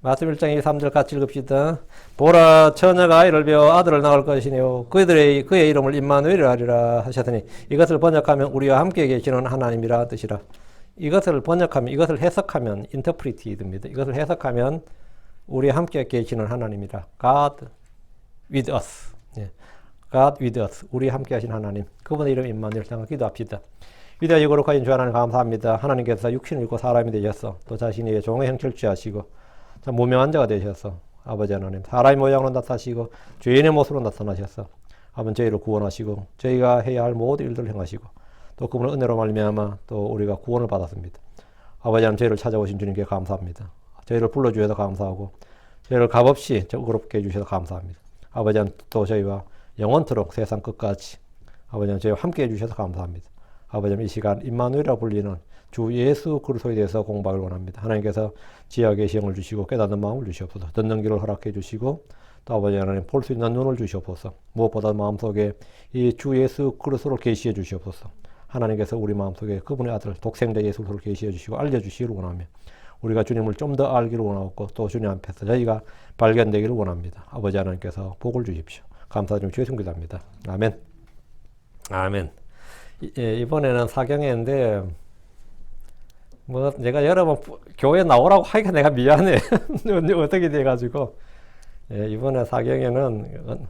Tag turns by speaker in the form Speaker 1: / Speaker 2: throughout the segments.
Speaker 1: 마태복음 1장 2, 3절 같이 읽읍시다. 보라, 처녀가 아이를 배워 아들을 낳을 것이니요 그의 이름을 임마누엘이라 하리라 하셨더니, 이것을 번역하면 우리와 함께 계시는 하나님이라 뜻이라. 이것을 번역하면, 이것을 해석하면 interpreted입니다. 이것을 해석하면 우리와 함께 계시는 하나님이라. God with us. 예. God with us. 우리와 함께 하신 하나님. 그분의 이름 임마누엘. 잠깐 기도합시다. 위대하고 거룩하신 주 하나님 감사합니다. 하나님께서 육신을 입고 사람이 되셔서 또 자신의 종의 형체를 취하시고 참 무명한 자가 되셔서 아버지 하나님 사람의 모양으로 나타나시고 죄인의 모습으로 나타나셔서 아버지 저희를 구원하시고 저희가 해야 할 모든 일들을 행하시고 또 그분의 은혜로 말미암아 또 우리가 구원을 받았습니다. 아버지 하나님 저희를 찾아오신 주님께 감사합니다. 저희를 불러주셔서 감사하고 저희를 값없이 의롭게 해주셔서 감사합니다. 아버지 하나님 또 저희와 영원토록 세상 끝까지 아버지 하나님 저희와 함께 해주셔서 감사합니다. 아버지 하나님 이 시간 임마누엘이라 불리는 주 예수 그리스도에 대해서 공부하길 원합니다. 하나님께서 지혜의 시험을 주시고 깨닫는 마음을 주시옵소서. 듣는 길을 허락해 주시고 또 아버지 하나님 볼 수 있는 눈을 주시옵소서. 무엇보다 마음속에 이 주 예수 그리스도를 계시해 주시옵소서. 하나님께서 우리 마음속에 그분의 아들 독생자 예수 그리스도를 계시해 주시고 알려주시기를 원하며 우리가 주님을 좀 더 알기를 원하고 또 주님 앞에서 저희가 발견되기를 원합니다. 아버지 하나님께서 복을 주십시오. 감사드리며 주의 성기도합니다. 아멘. 아멘. 이번에는 사경회인데 뭐 내가 여러 번 교회 나오라고 하니까 내가 미안해. 어떻게 돼가지고 이번에 사경회는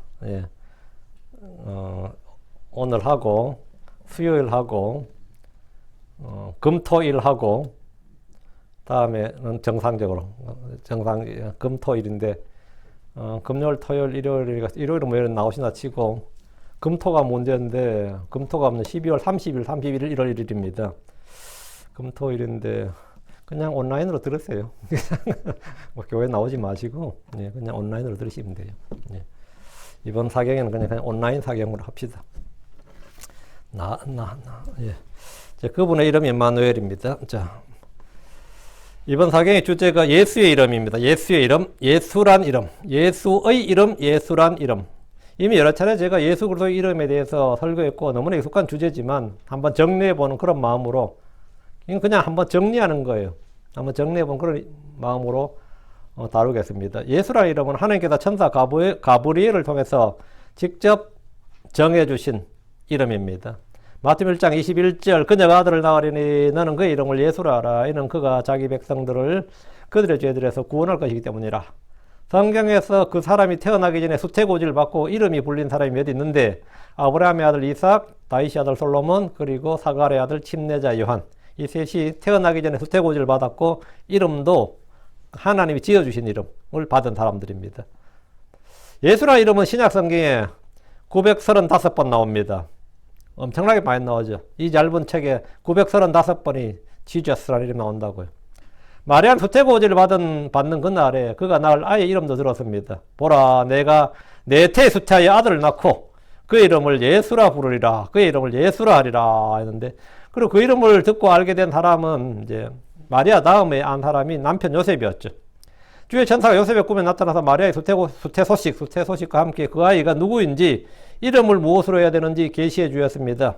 Speaker 1: 오늘 하고 수요일 하고 금토일 하고 다음에는 정상적으로 금토일인데 금요일 토요일 일요일은 뭐 나오시나 치고 금토가 문제인데 금토가 없는 12월 30일 31일 1월 1일입니다. 금토일인데 그냥 온라인으로 들으세요. 뭐 교회 나오지 마시고 그냥 온라인으로 들으시면 돼요. 이번 사경에는 그냥 온라인 사경으로 합시다. 그분의 이름이 임마누엘입니다. 자, 이번 사경의 주제가 예수의 이름입니다. 예수의 이름, 예수란 이름, 예수의 이름, 예수란 이름. 이미 여러 차례 제가 예수 그리스도의 이름에 대해서 설교했고 너무나 익숙한 주제지만 한번 정리해보는 그런 마음으로 그냥 한번 정리하는 거예요. 한번 정리해보는 그런 마음으로 다루겠습니다. 예수라는 이름은 하나님께서 천사 가브리엘을 통해서 직접 정해주신 이름입니다. 마태복음 1장 21절 그녀가 아들을 낳으리니 너는 그의 이름을 예수라 하라. 이는 그가 자기 백성들을 그들의 죄들에서 구원할 것이기 때문이라. 성경에서 그 사람이 태어나기 전에 수태고지를 받고 이름이 불린 사람이 몇 있는데 아브라함의 아들 이삭, 다윗의 아들 솔로몬, 그리고 사갈의 아들 침례자 요한, 이 셋이 태어나기 전에 수태고지를 받았고 이름도 하나님이 지어주신 이름을 받은 사람들입니다. 예수라는 이름은 신약성경에 935번 나옵니다. 엄청나게 많이 나오죠. 이 짧은 책에 935번이 지저스라는 이름이 나온다고요. 마리아는 수태고지를 받는 그날에 그가 낳을 아이의 이름도 들었습니다. 보라, 내가 내 태 수태하여 아들을 낳고 그 이름을 예수라 부르리라. 그 이름을 예수라 하리라 했는데, 그리고 그 이름을 듣고 알게 된 사람은 이제 마리아 다음에 안 사람이 남편 요셉이었죠. 주의 천사가 요셉의 꿈에 나타나서 마리아의 수태 소식과 함께 그 아이가 누구인지 이름을 무엇으로 해야 되는지 계시해 주었습니다.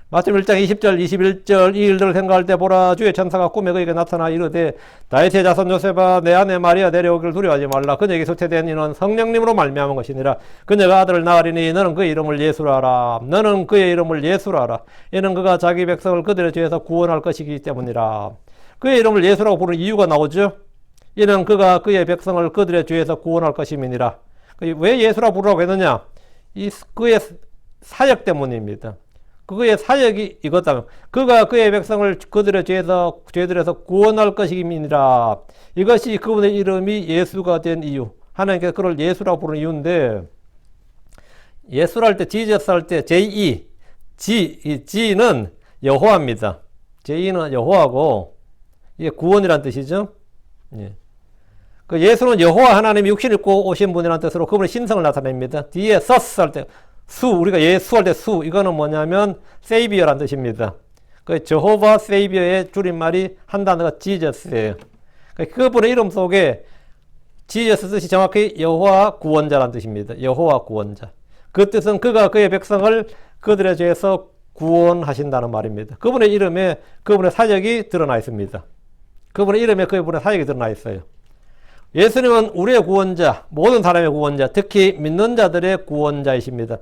Speaker 1: 마태복음 1장 20절 21절 이 일들을 생각할 때 보라, 주의 천사가 꿈에 그에게 나타나 이르되 다윗의 자손 요셉아, 내 아내 마리아 내려오기를 두려워하지 말라. 그녀에게 수태된 이는 성령님으로 말미암은 것이니라. 그녀가 아들을 낳으리니 너는 그의 이름을 예수라 하라. 너는 그의 이름을 예수라 하라. 이는 그가 자기 백성을 그들의 죄에서 구원할 것이기 때문이라. 그의 이름을 예수라고 부르는 이유가 나오죠. 이는 그가 그의 백성을 그들의 죄에서 구원할 것임이니라. 왜 예수라 부르라고 했느냐? 그의 사역 때문입니다. 그의 사역이 이거다. 그가 그의 백성을 그들의 죄들에서 구원할 것임이니라. 이것이 그분의 이름이 예수가 된 이유. 하나님께서 그를 예수라고 부르는 이유인데, 예수라 할 때, 지저스 할 때, G는 여호와입니다. J는 여호와고, 이게 구원이란 뜻이죠. 예. 그 예수는 여호와 하나님이 육신 입고 오신 분이라는 뜻으로 그분의 신성을 나타냅니다. 뒤에 서스 할 때, 우리가 예수 할 때 이거는 뭐냐면 세이비어란 뜻입니다. 그 저호바 세이비어의 줄임말이 한 단어가 지저스예요. 그분의 이름 속에 지저스 뜻이 정확히 여호와 구원자란 뜻입니다. 여호와 구원자. 그 뜻은 그가 그의 백성을 그들의 죄에서 구원하신다는 말입니다. 그분의 이름에 그분의 사역이 드러나 있습니다. 그분의 이름에 그분의 사역이 드러나 있어요. 예수님은 우리의 구원자, 모든 사람의 구원자, 특히 믿는 자들의 구원자이십니다.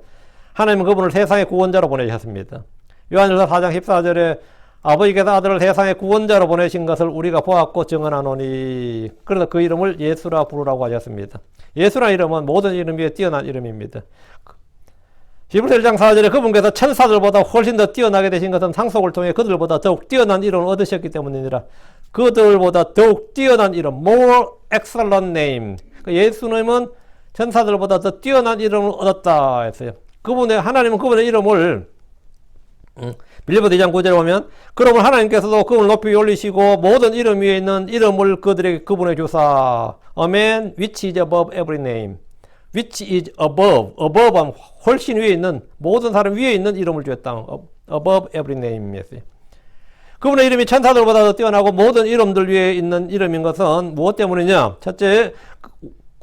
Speaker 1: 하나님은 그분을 세상의 구원자로 보내셨습니다. 요한일서 4장 14절에 아버지께서 아들을 세상의 구원자로 보내신 것을 우리가 보았고 증언하노니. 그래서 그 이름을 예수라 부르라고 하셨습니다. 예수라는 이름은 모든 이름 위에 뛰어난 이름입니다. 히브리서 1장 4절에 그분께서 천사들보다 훨씬 더 뛰어나게 되신 것은 상속을 통해 그들보다 더욱 뛰어난 이름을 얻으셨기 때문이니라. 그들보다 더욱 뛰어난 이름, more excellent name. 예수님은 천사들보다 더 뛰어난 이름을 얻었다 했어요. 하나님은 그분의 이름을 빌립보 2장 9절에 보면 그러면 하나님께서도 그분을 높이 올리시고 모든 이름 위에 있는 이름을 그들에게 그분에 주사. A man which is above every name. which is above. above는 훨씬 위에 있는 모든 사람 위에 있는 이름을 주었다. above every name이었어요. 그분의 이름이 천사들보다 더 뛰어나고 모든 이름들 위에 있는 이름인 것은 무엇 때문이냐? 첫째,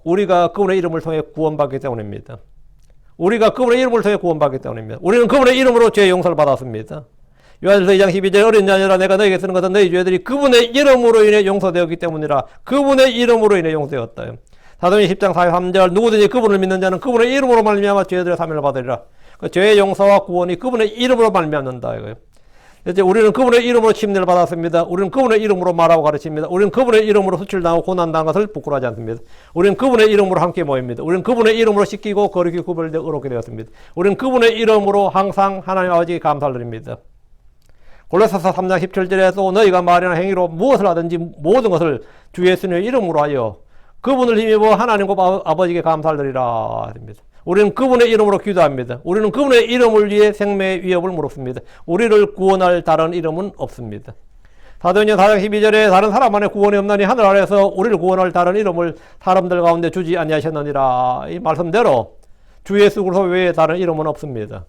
Speaker 1: 우리가 그분의 이름을 통해 구원받기 때문입니다. 우리가 그분의 이름을 통해 구원받기 때문입니다. 우리는 그분의 이름으로 죄의 용서를 받았습니다. 요한일서 2장 12절 어린 자녀라 내가 너에게 쓰는 것은 너희 죄들이 그분의 이름으로 인해 용서되었기 때문이라. 그분의 이름으로 인해 용서되었다. 사도행전 10장 43절 누구든지 그분을 믿는 자는 그분의 이름으로 말미암아 죄들의 사면을 받으리라. 죄의 용서와 구원이 그분의 이름으로 말미암는다 이거예요. 이제 우리는 그분의 이름으로 침례를 받았습니다. 우리는 그분의 이름으로 말하고 가르칩니다. 우리는 그분의 이름으로 수출당하고 고난당한 것을 부끄러워하지 않습니다. 우리는 그분의 이름으로 함께 모입니다. 우리는 그분의 이름으로 씻기고 거룩히 구별되어 의롭게 되었습니다. 우리는 그분의 이름으로 항상 하나님 아버지께 감사를 드립니다. 골로새서 3장 17절에도 너희가 말이나 행위로 무엇을 하든지 모든 것을 주 예수님의 이름으로 하여 그분을 힘입어 하나님과 아버지께 감사를 드리라 합니다. 우리는 그분의 이름으로 기도합니다. 우리는 그분의 이름을 위해 생명의 위협을 무릅습니다. 우리를 구원할 다른 이름은 없습니다. 사도행전 4장 12절에 다른 사람 안에 구원이 없나니 하늘 아래에서 우리를 구원할 다른 이름을 사람들 가운데 주지 아니하셨느니라. 이 말씀대로 주 예수 그리스도 외에 다른 이름은 없습니다.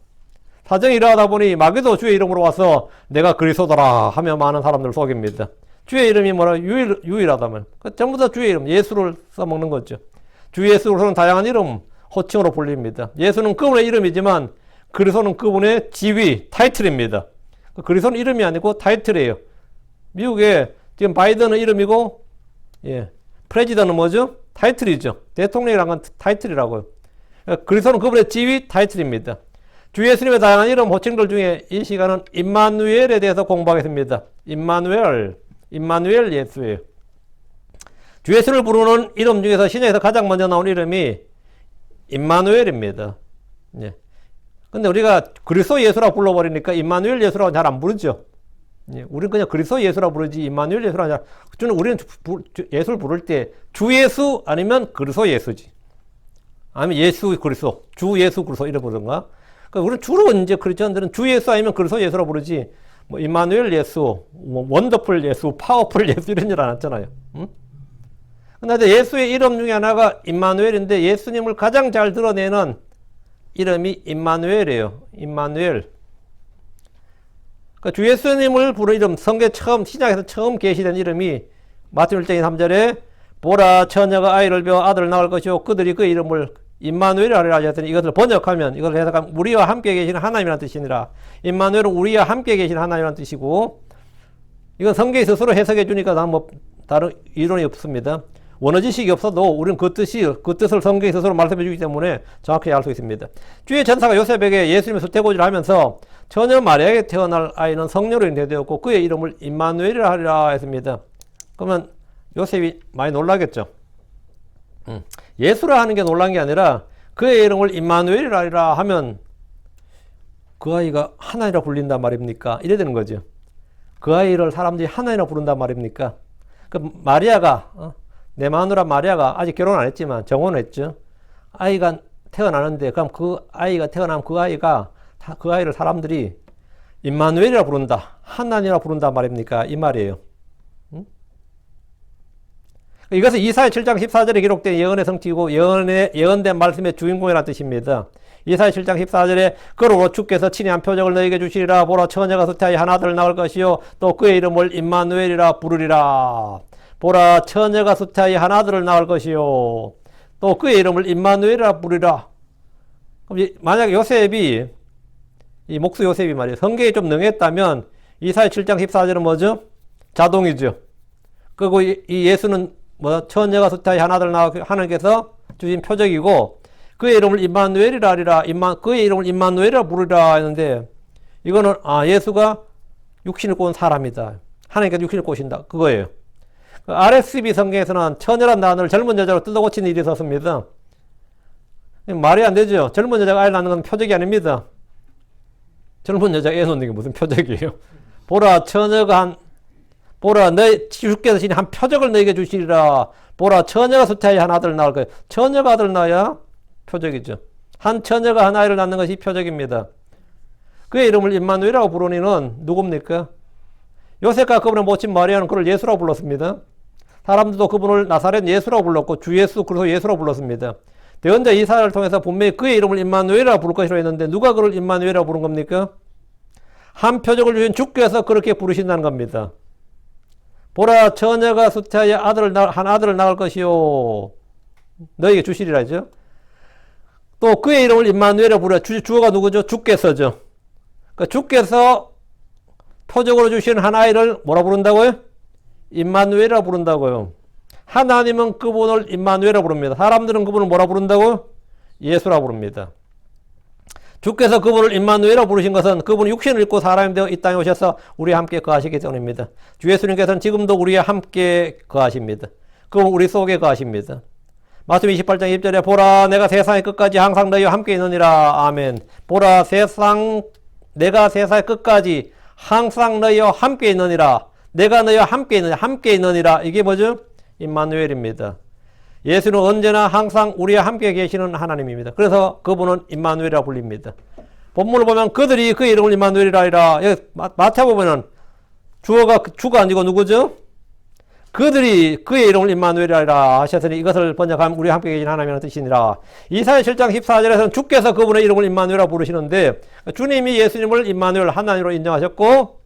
Speaker 1: 사정이 이러하다 보니 마귀도 주의 이름으로 와서 내가 그리스도더라 하며 많은 사람들을 속입니다. 주의 이름이 뭐라 유일하다면 전부 다 주의 이름 예수를 써먹는 거죠. 주 예수로서는 다양한 이름 호칭으로 불립니다. 예수는 그분의 이름이지만 그리스도는 그분의 지위 타이틀입니다. 그리스도는 이름이 아니고 타이틀이에요. 미국에 지금 바이든은 이름이고 프레지던은 뭐죠? 타이틀이죠. 대통령이란 건 타이틀이라고요. 그리스도는 그분의 지위 타이틀입니다. 주 예수님의 다양한 이름 호칭들 중에 이 시간은 임마누엘에 대해서 공부하겠습니다. 임마누엘 예수예요. 주 예수를 부르는 이름 중에서 신약에서 가장 먼저 나온 이름이 임마누엘입니다. 근데 우리가 그리스도 예수라고 불러버리니까 임마누엘 예수라고 잘 안 부르죠. 우리는 그냥 그리스도 예수라고 부르지 임마누엘 예수라고 우리는 예수를 부를 때 주 예수 아니면 그리스도 예수지. 아니면 예수 그리스도, 주 예수 그리스도 이래 부르던가. 그러니까 우리는 주로 이제 크리스천들은 주 예수 아니면 그리스도 예수라고 부르지. 뭐 임마누엘 예수, 원더풀 예수, 파워풀 예수 이런 일 안 했잖아요. 응? 근데 예수의 이름 중에 하나가 임마누엘인데 예수님을 가장 잘 드러내는 이름이 임마누엘이에요. 임마누엘. 그러니까 주 예수님을 부르는 이름, 성경 시작에서 처음 계시된 이름이 마태복음 1장 3절에 보라 처녀가 아이를 배워 아들을 낳을 것이요 그들이 그 이름을 임마누엘이라 하셨더니 이것을 번역하면 이것을 해석하면 우리와 함께 계시는 하나님이라는 뜻이니라. 임마누엘은 우리와 함께 계시는 하나님이라는 뜻이고 이건 성경이 스스로 해석해 주니까 뭐 다른 이론이 없습니다. 원어 지식이 없어도 우리는 그 뜻을 성경이 스스로 말씀해 주기 때문에 정확히 알 수 있습니다. 주의 전사가 요셉에게 예수님의 수태고지를 하면서 처녀 마리아에게 태어날 아이는 성령으로 인도되었고 그의 이름을 임마누엘이라 하리라 했습니다. 그러면 요셉이 많이 놀라겠죠. 예수라 하는 게 놀란 게 아니라 그의 이름을 임마누엘이라 하리라 하면 그 아이가 하나님이라 불린단 말입니까? 이래 되는 거죠. 그 아이를 사람들이 하나님이라 부른단 말입니까? 그 마리아가 내 마누라 마리아가 아직 결혼 안 했지만 정혼했죠. 아이가 태어나는데 그럼 그 아이가 태어나면 그 아이를 사람들이 임마누엘이라 부른다. 하나님이라 부른단 말입니까? 이 말이에요. 이것은 이사야 7장 14절에 기록된 예언의 성취이고 예언된 말씀의 주인공이라는 뜻입니다. 이사야 7장 14절에 그러므로 주께서 친히 한 표적을 너에게 주시리라. 보라 처녀가 수태하여 한 아들을 낳을 것이요 또 그의 이름을 임마누엘이라 부르리라. 보라 처녀가 수태하여 한 아들을 낳을 것이요 또 그의 이름을 임마누엘이라 부르리라. 그럼 만약 요셉이 이 목수 요셉이 말이에요. 성경이 좀 능했다면 이사야 7장 14절은 뭐죠? 자동이죠. 그리고 이 예수는 처녀가 숫자의 하나들 하나님께서 주신 표적이고 그의 이름을 임마누엘이라 하리라. 그의 이름을 임마누엘이라 부르리라 했는데 이거는 예수가 육신을 꼬은 사람이다. 하나님께서 육신을 꼬신다. 그거예요. RSV 성경에서는 처녀란 단어를 젊은 여자로 뜯어 고치는 일이 있었습니다. 말이 안 되죠. 젊은 여자가 아이를 낳는 건 표적이 아닙니다. 젊은 여자가 애 놓는 게 무슨 표적이에요. 보라 너 주께서 신이 한 표적을 너에게 주시리라. 보라 처녀가 숫자에 한 아들을 낳을 거예요. 처녀가 아들을 낳아야 표적이죠. 한 처녀가 한 아이를 낳는 것이 표적입니다. 그의 이름을 임마누엘이라고 부르니는 누굽니까? 요셉과 그분의 모친 마리아는 그를 예수라고 불렀습니다. 사람들도 그분을 나사렛 예수라고 불렀고 주 예수 그리스도 예수라고 불렀습니다. 대언자 이사야를 통해서 분명히 그의 이름을 임마누엘이라고 부를 것이라고 했는데 누가 그를 임마누엘이라고 부른 겁니까? 한 표적을 주신 주께서 그렇게 부르신다는 겁니다. 보라 처녀가 숫자에 한 아들을 낳을 것이요 너에게 주시리라 하죠. 또 그의 이름을 임마누엘이라고 부르라. 주어가 누구죠? 주께서죠. 그러니까 주께서 표적으로 주시는 한 아이를 뭐라 부른다고요? 임마누엘이라고 부른다고요. 하나님은 그분을 임마누엘이라고 부릅니다. 사람들은 그분을 뭐라 부른다고요? 예수라고 부릅니다. 주께서 그분을 임마누엘이라고 부르신 것은 그분이 육신을 입고 사람이 되어 이 땅에 오셔서 우리와 함께 거하시기 때문입니다. 주 예수님께서는 지금도 우리와 함께 거하십니다. 그분 우리 속에 거하십니다. 마태복음 28장 1절에 보라 내가 세상의 끝까지 항상 너희와 함께 있느니라. 아멘. 보라 내가 세상의 끝까지 항상 너희와 함께 있느니라. 내가 너희와 함께 있느니라. 이게 뭐죠? 임마누엘입니다. 예수는 언제나 항상 우리와 함께 계시는 하나님입니다. 그래서 그분은 임마누엘이라고 불립니다. 본문을 보면 그들이 그의 이름을 임마누엘이라 하리라. 여기 마태복음에는 주가 아니고 누구죠? 그들이 그의 이름을 임마누엘이라 하리라 하셨으니 이것을 번역하면 우리와 함께 계신 하나님이라는 뜻이니라. 이사야 7장 14절에서는 주께서 그분의 이름을 임마누엘이라고 부르시는데 주님이 예수님을 임마누엘 하나님으로 인정하셨고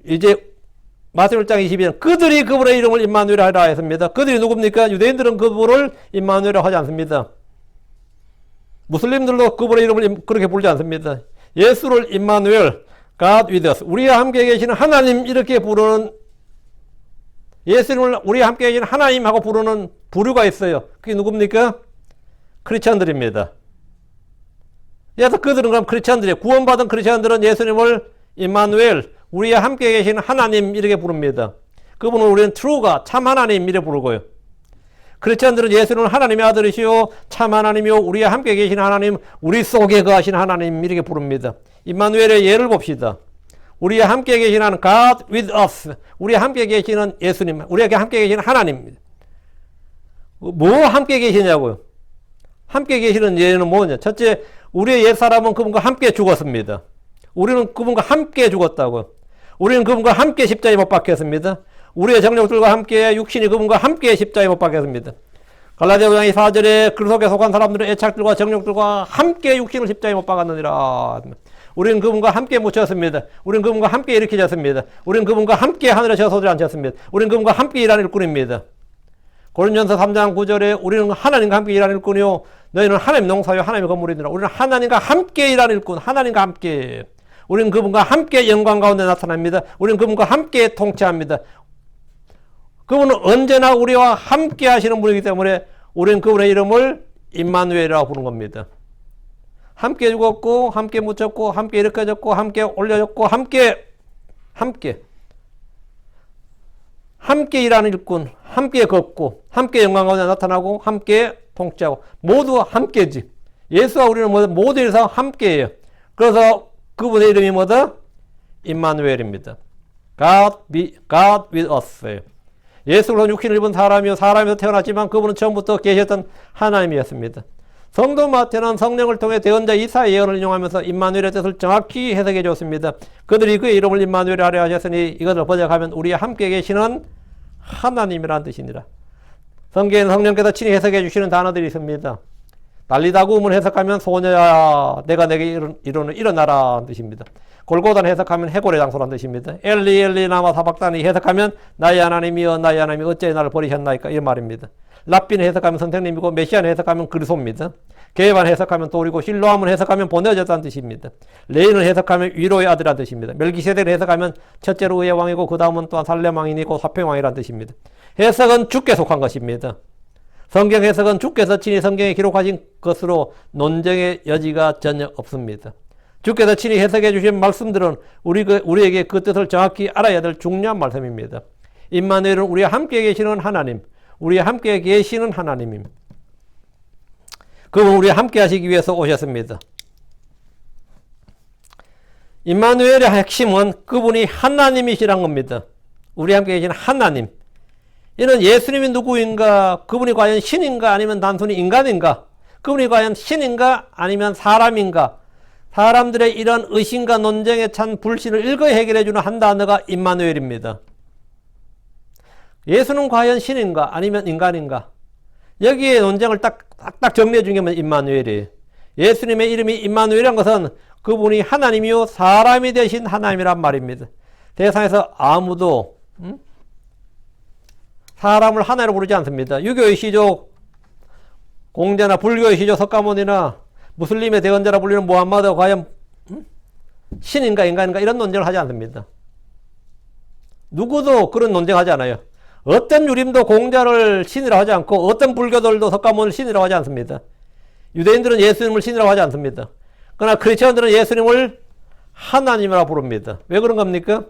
Speaker 1: 이제 마태복음 1장 22절 그들이 그분의 이름을 임마누엘 하라 했습니다. 그들이 누굽니까? 유대인들은 그분을 임마누엘이라고 하지 않습니다. 무슬림들도 그분의 이름을 그렇게 부르지 않습니다. 예수를 임마누엘, God with us, 우리와 함께 계시는 하나님 이렇게 부르는 예수님을 우리와 함께 계시는 하나님하고 부르는 부류가 있어요. 그게 누굽니까? 크리스천들입니다. 그래서 그들은 그럼 크리스천들이에요. 구원받은 크리스천들은 예수님을 임마누엘, 우리와 함께 계시는 하나님 이렇게 부릅니다. 그분은 우리는 true가 참 하나님 이렇게 부르고요. 크리스천들은 예수는 하나님의 아들이시오 참 하나님이요 우리와 함께 계시는 하나님 우리 속에 거하신 하나님 이렇게 부릅니다. 임마누엘의 예를 봅시다. 우리와 함께 계시는 God with us, 우리와 함께 계시는 예수님, 우리와 함께 계시는 하나님. 뭐 함께 계시냐고요? 함께 계시는 예는 뭐냐? 첫째, 우리의 옛사람은 그분과 함께 죽었습니다. 우리는 그분과 함께 죽었다고요. 우리는 그분과 함께 십자가에 못 박혔습니다. 우리의 정력들과 함께 육신이 그분과 함께 십자가에 못 박혔습니다. 갈라디아 5장 4절에 그 속에 속한 사람들의 애착들과 정력들과 함께 육신을 십자가에 못 박았느니라. 우리는 그분과 함께 묻혔습니다. 우리는 그분과 함께 일으켜졌습니다. 우리는 그분과 함께 하늘에 저소들 앉혔습니다. 우리는 그분과 함께 일하는 일꾼입니다. 고린도전서 3장 9절에 우리는 하나님과 함께 일하는 일꾼이요 너희는 하나님 농사요 하나님의 건물이니라. 우리는 하나님과 함께 일하는 일꾼, 하나님과 함께. 우리는 그분과 함께 영광 가운데 나타납니다. 우리는 그분과 함께 통치합니다. 그분은 언제나 우리와 함께 하시는 분이기 때문에 우리는 그분의 이름을 임마누엘이라고 부르는 겁니다. 함께 죽었고 함께 묻혔고 함께 일으켜졌고 함께 올려졌고 함께 일하는 일꾼, 함께 걷고 함께 영광 가운데 나타나고 함께 통치하고 모두 함께지. 예수와 우리는 모두 일상 함께예요. 그래서 그분의 이름이 뭐다? 임마누엘입니다. God with us. 예수로 육신을 입은 사람이서 태어났지만 그분은 처음부터 계셨던 하나님이었습니다. 성도 마태는 성령을 통해 대언자 이사야의 예언을 인용하면서 임마누엘의 뜻을 정확히 해석해 줬습니다. 그들이 그의 이름을 임마누엘 하려 하셨으니 이것을 번역하면 우리와 함께 계시는 하나님이라는 뜻이니라. 성경에는 성령께서 친히 해석해 주시는 단어들이 있습니다. 달리다구음을 해석하면 소녀야 내가 내게 이르는 일어나라 뜻입니다. 골고다는 해석하면 해골의 장소라는 뜻입니다. 엘리 엘리 라마 사박단이 해석하면 나의 하나님이여 나의 하나님이 어찌 나를 버리셨나이까 이 말입니다. 랍비는 해석하면 선생님이고 메시아는 해석하면 그리스도입니다. 게반 해석하면 돌이고 실로암을 해석하면 보내졌다는 뜻입니다. 레인을 해석하면 위로의 아들이라는 뜻입니다. 멜기세덱을 해석하면 첫째로 의의 왕이고 그 다음은 또한 살렘 왕이고 사평 왕이라는 뜻입니다. 해석은 주께 속한 것입니다. 성경 해석은 주께서 친히 성경에 기록하신 것으로 논쟁의 여지가 전혀 없습니다. 주께서 친히 해석해 주신 말씀들은 우리에게 그 뜻을 정확히 알아야 될 중요한 말씀입니다. 임마누엘은 우리와 함께 계시는 하나님, 우리와 함께 계시는 하나님입니다. 그분 우리와 함께 하시기 위해서 오셨습니다. 임마누엘의 핵심은 그분이 하나님이시란 겁니다. 우리와 함께 계시는 하나님. 이는 예수님이 누구인가? 그분이 과연 신인가? 아니면 단순히 인간인가? 그분이 과연 신인가? 아니면 사람인가? 사람들의 이런 의심과 논쟁에 찬 불신을 일거에 해결해주는 한 단어가 임마누엘입니다. 예수는 과연 신인가? 아니면 인간인가? 여기에 논쟁을 딱 정리해 준 게 임마누엘이에요. 예수님의 이름이 임마누엘이란 것은 그분이 하나님이요 사람이 되신 하나님이란 말입니다. 세상에서 아무도 사람을 하나로 부르지 않습니다. 유교의 시조 공자나 불교의 시조 석가모니나 무슬림의 대언자라 불리는 무함마드가 과연 신인가 인간인가 이런 논쟁을 하지 않습니다. 누구도 그런 논쟁하지 않아요. 어떤 유림도 공자를 신이라고 하지 않고 어떤 불교들도 석가모니를 신이라고 하지 않습니다. 유대인들은 예수님을 신이라고 하지 않습니다. 그러나 크리스천들은 예수님을 하나님이라고 부릅니다. 왜 그런 겁니까?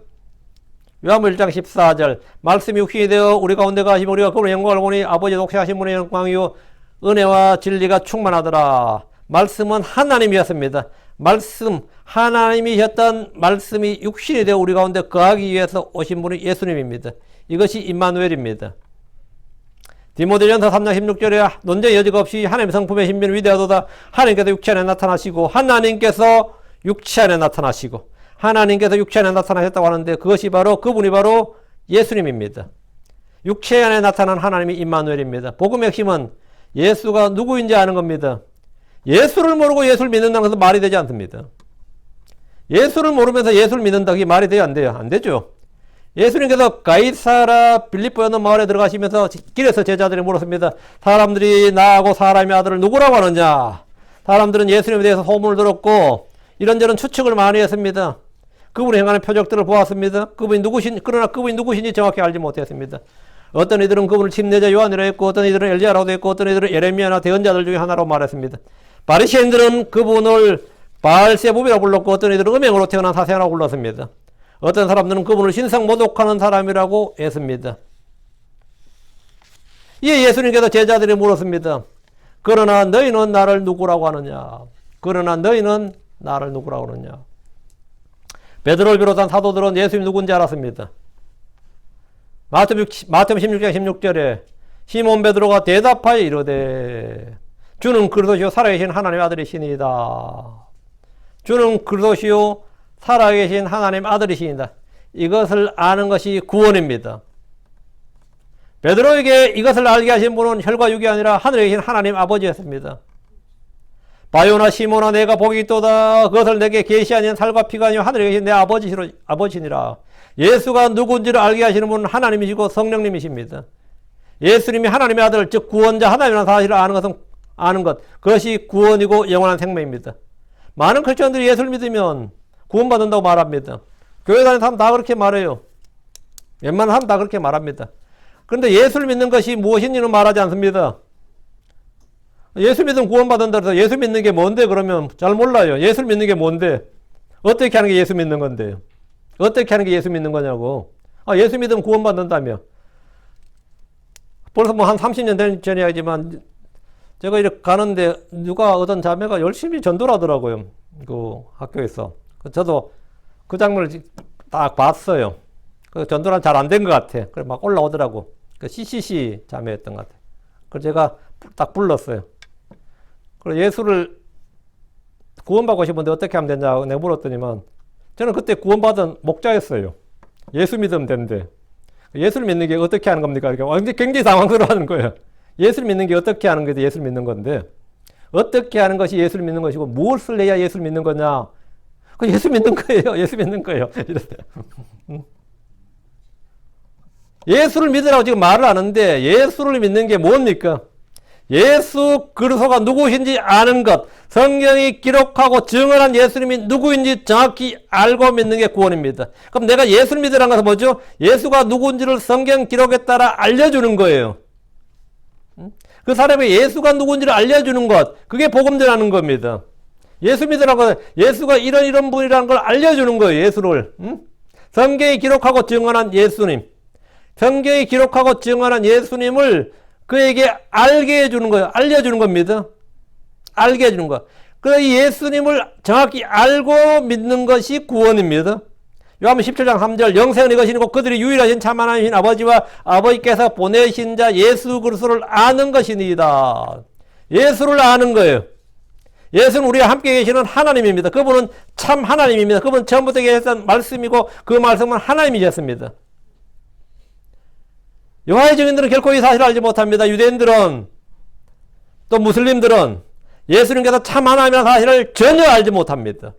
Speaker 1: 요한복음 1장 14절 말씀이 육신이 되어 우리 가운데 가시면 우리가 그분의 영광을 보니 아버지 독생하신 분의 영광이요 은혜와 진리가 충만하더라. 말씀은 하나님이었습니다. 말씀 하나님이셨던 말씀이 육신이 되어 우리 가운데 거하기 위해서 오신 분이 예수님입니다. 이것이 임마누엘입니다. 디모데전서 3장 16절에 논쟁의 여지가 없이 하나님의 성품의 신비는 위대하도다. 하나님께서 육체 안에 나타나시고 하나님께서 육체 안에 나타나시고 하나님께서 육체 안에 나타나셨다고 하는데 그분이 바로 예수님입니다. 육체 안에 나타난 하나님이 임마누엘입니다. 복음의 핵심은 예수가 누구인지 아는 겁니다. 예수를 모르고 예수를 믿는다는 것은 말이 되지 않습니다. 예수를 모르면서 예수를 믿는다 그게 말이 돼요 안 돼요? 안 되죠. 예수님께서 가이사라 빌립보였는 마을에 들어가시면서 길에서 제자들이 물었습니다. 사람들이 나하고 사람의 아들을 누구라고 하느냐? 사람들은 예수님에 대해서 소문을 들었고 이런저런 추측을 많이 했습니다. 그분이 행하는 표적들을 보았습니다. 그러나 그분이 누구신지 정확히 알지 못했습니다. 어떤 이들은 그분을 침례자 요한이라고 했고 어떤 이들은 엘리야라고 했고 어떤 이들은 예레미야나 대언자들 중에 하나라고 말했습니다. 바리새인들은 그분을 바알세부비라고 불렀고 어떤 이들은 음행으로 태어난 사생아라고 불렀습니다. 어떤 사람들은 그분을 신성 모독하는 사람이라고 했습니다. 이에 예수님께서 제자들이 물었습니다. 그러나 너희는 나를 누구라고 하느냐? 그러나 너희는 나를 누구라고 하느냐? 베드로를 비롯한 사도들은 예수님이 누군지 알았습니다. 마태복음 16장 16절에 시몬 베드로가 대답하여 이르되 주는 그리스도시요 살아계신 하나님의 아들이시니이다. 주는 그리스도시요 살아계신 하나님 아들이시니다. 이것을 아는 것이 구원입니다. 베드로에게 이것을 알게 하신 분은 혈과 육이 아니라 하늘에 계신 하나님 아버지였습니다. 바요나 시모나 내가 복이 있도다. 그것을 내게 계시하는 살과 피가 아니요 하늘에 계신 내 아버지시니라. 예수가 누군지를 알게 하시는 분은 하나님이시고 성령님이십니다. 예수님이 하나님의 아들 즉 구원자 하나님이라는 사실을 아는 것 그것이 구원이고 영원한 생명입니다. 많은 크리스천들이 예수를 믿으면 구원받는다고 말합니다. 교회 다니는 사람 다 그렇게 말해요. 웬만한 사람 다 그렇게 말합니다. 그런데 예수를 믿는 것이 무엇인지는 말하지 않습니다. 예수 믿으면 구원받는다 해서 예수 믿는 게 뭔데 그러면 잘 몰라요. 예수를 믿는 게 뭔데? 어떻게 하는 게 예수 믿는 건데요? 어떻게 하는 게 예수 믿는 거냐고. 예수 믿으면 구원받는다며. 벌써 한 30년 된 전이야지만 제가 이렇게 가는데 어떤 자매가 열심히 전도를 하더라고요. 그 학교에서. 저도 그 장면을 딱 봤어요. 그 전도는 잘 안 된 것 같아. 그래 막 올라오더라고. 그 CCC 자매였던 것 같아. 그래서 제가 딱 불렀어요. 그래서 예수를 구원받고 싶은데 어떻게 하면 되냐고 내가 물었더니만 저는 그때 구원받은 목자였어요. 예수 믿으면 되는데 예수를 믿는 게 어떻게 하는 겁니까? 이렇게 굉장히 당황스러워하는 거예요. 예수를 믿는 게 어떻게 하는 게 예수를 믿는 건데 어떻게 하는 것이 예수를 믿는 것이고 무엇을 해야 예수를 믿는 거냐? 그 예수 믿는 거예요. 예수 믿는 거예요. 예수를 믿으라고 지금 말을 하는데 예수를 믿는 게 뭡니까? 예수 그리스도가 누구신지 아는 것, 성경이 기록하고 증언한 예수님이 누구인지 정확히 알고 믿는 게 구원입니다. 그럼 내가 예수를 믿으라는 것은 뭐죠? 예수가 누구인지를 성경 기록에 따라 알려주는 거예요. 그 사람이 예수가 누구인지를 알려주는 것, 그게 복음 전하는 겁니다. 예수 믿으라는 것은 예수가 이런 분이라는 걸 알려주는 거예요. 예수를. 성경이 기록하고 증언한 예수님, 성경이 기록하고 증언한 예수님을 그에게 알게 해주는 거예요. 알려주는 겁니다. 알게 해주는 거. 그 예수님을 정확히 알고 믿는 것이 구원입니다. 요한복음 17장 3절 영생은 이것이니고 그들이 유일하신 참 하나님이신 아버지와 아버지께서 보내신 자 예수 그리스도를 아는 것이니이다. 예수를 아는 거예요. 예수는 우리와 함께 계시는 하나님입니다. 그분은 참 하나님입니다. 그분은 처음부터 계셨던 말씀이고 그 말씀은 하나님이셨습니다. 여호와의 증인들은 결코 이 사실을 알지 못합니다. 유대인들은 또 무슬림들은 예수님께서 참 하나님이라는 사실을 전혀 알지 못합니다.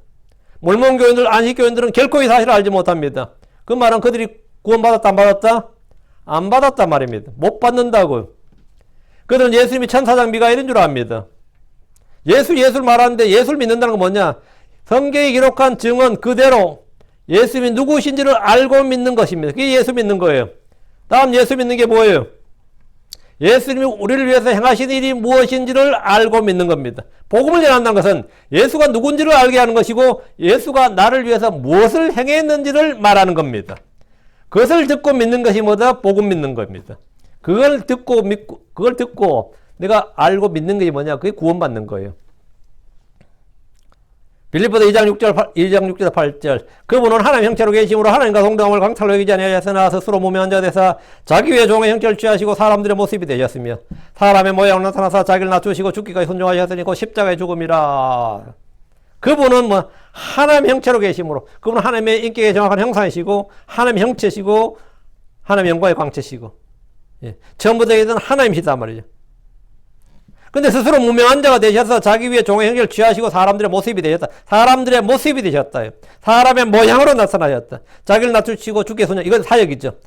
Speaker 1: 몰몬교인들, 안식교인들은 결코 이 사실을 알지 못합니다. 그 말은 그들이 구원받았다 안 받았다? 안 받았단 말입니다. 못 받는다고. 그들은 예수님이 천사장 미가엘인 줄 압니다. 예수를 말하는데 예수를 믿는다는 건 뭐냐? 성경이 기록한 증언 그대로 예수님이 누구신지를 알고 믿는 것입니다. 그게 예수 믿는 거예요. 다음 예수 믿는 게 뭐예요? 예수님이 우리를 위해서 행하신 일이 무엇인지를 알고 믿는 겁니다. 복음을 전한다는 것은 예수가 누군지를 알게 하는 것이고 예수가 나를 위해서 무엇을 행했는지를 말하는 겁니다. 그것을 듣고 믿는 것이 뭐다? 복음 믿는 겁니다. 그걸 듣고 내가 알고 믿는 것이 뭐냐? 그게 구원받는 거예요. 빌립보서 2장 6절 8절 그분은 하나님 형체로 계심으로 하나님과 동등함을 강탈로 여기지 아니하였으나 스스로 무명한 자 되사 자기 위에 종의 형체를 취하시고 사람들의 모습이 되셨으며 사람의 모양으로 나타나사 자기를 낮추시고 죽기까지 순종하셨으니 곧 십자가의 죽음이라. 그분은 뭐 하나님 형체로 계심으로 그분은 하나님의 인격에 정확한 형상이시고 하나님의 형체시고 하나님의 영광의 광채시고 처음부터 있던 하나님이시단 말이죠. 근데 스스로 무명한 자가 되셔서 자기 위에 종의 형체를 취하시고 사람들의 모습이 되셨다. 사람들의 모습이 되셨다. 사람의 모양으로 나타나셨다. 자기를 낮추시고 죽게 순종. 이건 사역이죠.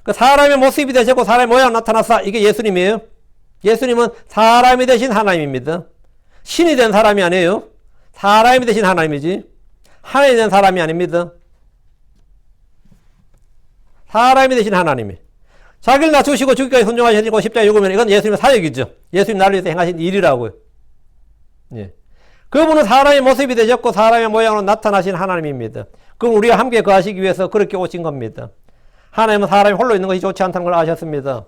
Speaker 1: 그 사람의 모습이 되셨고 사람의 모양으로 나타났다. 이게 예수님이에요. 예수님은 사람이 되신 하나님입니다. 신이 된 사람이 아니에요. 사람이 되신 하나님이지. 하나님이 된 사람이 아닙니다. 사람이 되신 하나님이. 자기를 낮추시고 죽기까지 순종하시고 십자가에 죽으면 이건 예수님의 사역이죠. 예수님 나를 위해서 행하신 일이라고요. 예. 그분은 사람의 모습이 되셨고 사람의 모양으로 나타나신 하나님입니다. 그럼 우리가 함께 거하시기 위해서 그렇게 오신 겁니다. 하나님은 사람이 홀로 있는 것이 좋지 않다는 걸 아셨습니다.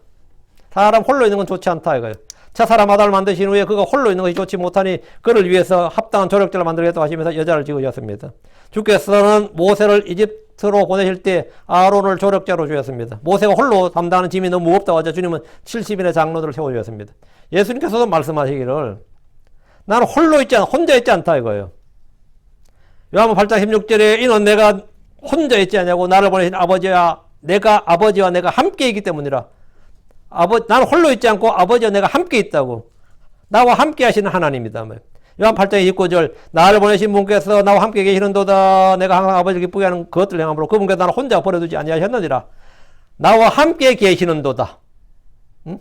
Speaker 1: 사람 홀로 있는 건 좋지 않다 이거예요. 차 사람 아담을 만드신 후에 그가 홀로 있는 것이 좋지 못하니 그를 위해서 합당한 조력자를 만들겠다고 하시면서 여자를 지으셨습니다. 주께서는 모세를 이집트로 보내실 때 아론을 조력자로 주셨습니다. 모세가 홀로 담당하는 짐이 너무 무겁다고 하자 주님은 70인의 장로들을 세워주셨습니다. 예수님께서도 말씀하시기를 나는 홀로 있지 않아 혼자 있지 않다 이거예요. 요한복음 8장 16절에 이는 내가 혼자 있지 않냐고 나를 보내신 아버지와 내가 함께 있기 때문이라. 나는 홀로 있지 않고 아버지와 내가 함께 있다고. 나와 함께 하시는 하나님이다. 요한 8장 29절 나를 보내신 분께서 나와 함께 계시는도다. 내가 항상 아버지를 기쁘게 하는 그것들을 행함으로 그분께서 나를 혼자 버려두지 아니하셨느니라. 나와 함께 계시는도다. 응?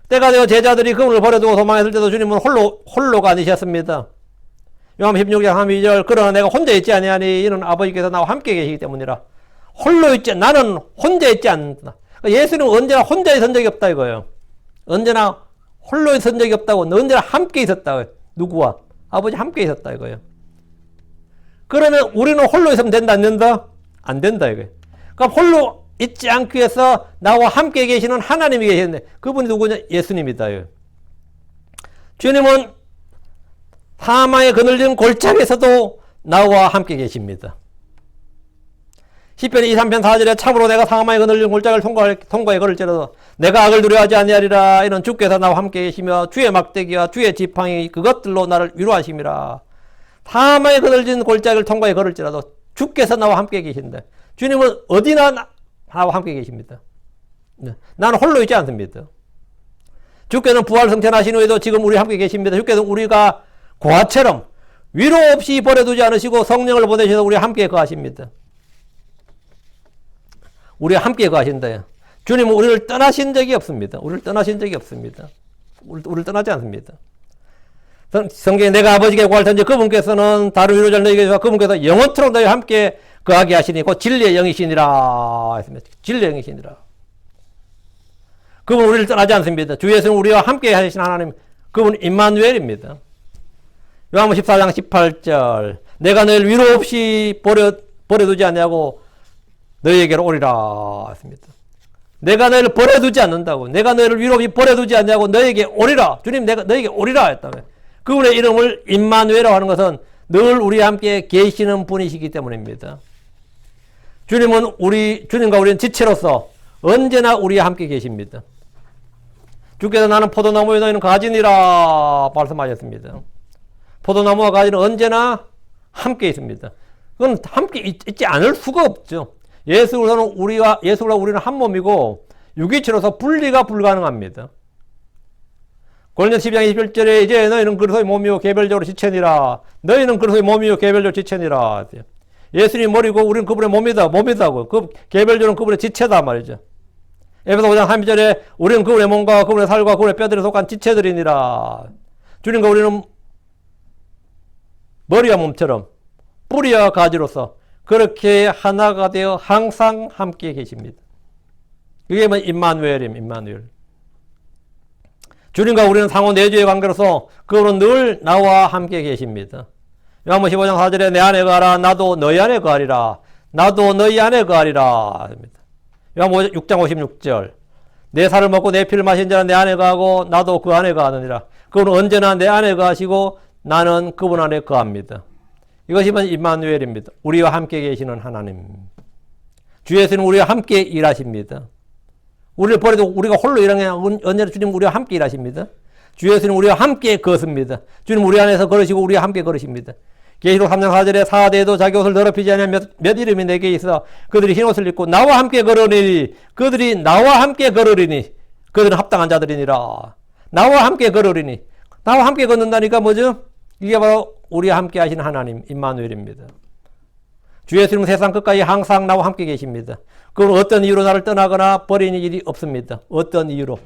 Speaker 1: 때가 되어 제자들이 그분을 버려두고 도망했을 때도 주님은 홀로가 아니셨습니다. 요한 16장 32절 그러나 내가 혼자 있지 아니하니 이는 아버지께서 나와 함께 계시기 때문이라. 나는 혼자 있지 않는다. 예수님은 언제나 혼자 있은 적이 없다 이거예요. 언제나 홀로 있은 적이 없다고. 언제나 함께 있었다. 누구와? 아버지 함께 있었다 이거예요. 그러면 우리는 홀로 있으면 된다 안 된다? 안 된다 이거예요. 그럼 홀로 있지 않기 위해서 나와 함께 계시는 하나님이 계시는데 그분이 누구냐? 예수님이다 이거예요. 주님은 사망의 그늘진 골짜기에서도 나와 함께 계십니다. 시편 23편 4절에 참으로 내가 사망의 그늘진 골짜기를 통과해 걸을지라도 내가 악을 두려워하지 아니하리라. 이는 주께서 나와 함께 계시며 주의 막대기와 주의 지팡이 그것들로 나를 위로하심이라. 사망의 그늘진 골짜기를 통과해 걸을지라도 주께서 나와 함께 계신다. 주님은 어디나 나와 함께 계십니다. 나는 홀로 있지 않습니다. 주께서는 부활 승천하신 후에도 지금 우리 함께 계십니다. 주께서는 우리가 고아처럼 위로 없이 버려두지 않으시고 성령을 보내셔서 우리 함께 거하십니다. 우리와 함께 거하신다. 주님은 우리를 떠나신 적이 없습니다. 우리를 떠나신 적이 없습니다. 우리를 떠나지 않습니다. 성경에 내가 아버지께 구할 텐데 그분께서는 다른 위로자를 너희에게 주사 그분께서 영원토록 너희와 함께 거하게 하시니 곧 진리의 영이시니라 했습니다. 진리의 영이시니라. 그분 우리를 떠나지 않습니다. 주 예수는 우리와 함께 하신 하나님, 그분 임마누엘입니다. 요한복음 14장 18절 내가 너희를 위로 없이 버려두지 않냐고 너희에게로 오리라 했습니다. 내가 너희를 버려두지 않는다고, 내가 너희를 위로 없이 버려두지 않냐고 너희에게 오리라. 주님 내가 너희에게 오리라 했다며. 그분의 이름을 임마누엘이라고 하는 것은 늘 우리와 함께 계시는 분이시기 때문입니다. 주님과 우리는 지체로서 언제나 우리와 함께 계십니다. 주께서 나는 포도나무에 너희는 가지니라 말씀하셨습니다. 포도나무와 가지는 언제나 함께 있습니다. 그건 함께 있지 않을 수가 없죠. 예수로는 우리는 한 몸이고 육이체로서 분리가 불가능합니다. 고린도서 12장 21절에 이제 너희는 그리스도의 몸이요 개별적으로 지체니라. 너희는 그리스도의 몸이요 개별적으로 지체니라. 예수님 머리고 우리는 그분의 몸이다고. 그 개별적으로 그분의 지체다 말이죠. 에베소 5장 32절에 우리는 그분의 몸과 그분의 살과 그분의 뼈들에 속한 지체들이니라. 주님과 우리는 머리와 몸처럼 뿌리와 가지로서 그렇게 하나가 되어 항상 함께 계십니다. 이게 뭐 임마누엘. 주님과 우리는 상호 내주의 관계로서 그분은 늘 나와 함께 계십니다. 요한복음 15장 4절에 내 안에 거하라 나도 너희 안에 거하리라. 나도 너희 안에 거하리라. 요한복음 6장 56절 내 살을 먹고 내 피를 마신 자는 내 안에 거하고 나도 그 안에 거하느니라. 그분은 언제나 내 안에 거하시고 나는 그분 안에 거합니다. 이것이 임마누엘입니다. 우리와 함께 계시는 하나님. 주 예수는 우리와 함께 일하십니다. 우리를 버려도 우리가 홀로 일하는 게 언제나 주님 우리와 함께 일하십니다. 주 예수는 우리와 함께 걷습니다. 주님 우리 안에서 걸으시고 우리와 함께 걸으십니다. 계시록 3장 4절에 사대도 자기 옷을 더럽히지 않으며 몇 이름이 내게 있어 그들이 흰 옷을 입고 나와 함께 걸으리니 그들이 나와 함께 걸으리니 그들은 합당한 자들이니라. 나와 함께 걸으리니 나와 함께 걷는다니까 뭐죠? 이게 바로 우리와 함께 하시는 하나님 임마누엘입니다. 주 예수님은 세상 끝까지 항상 나와 함께 계십니다. 그건 어떤 이유로 나를 떠나거나 버리는 일이 없습니다. 어떤 이유로?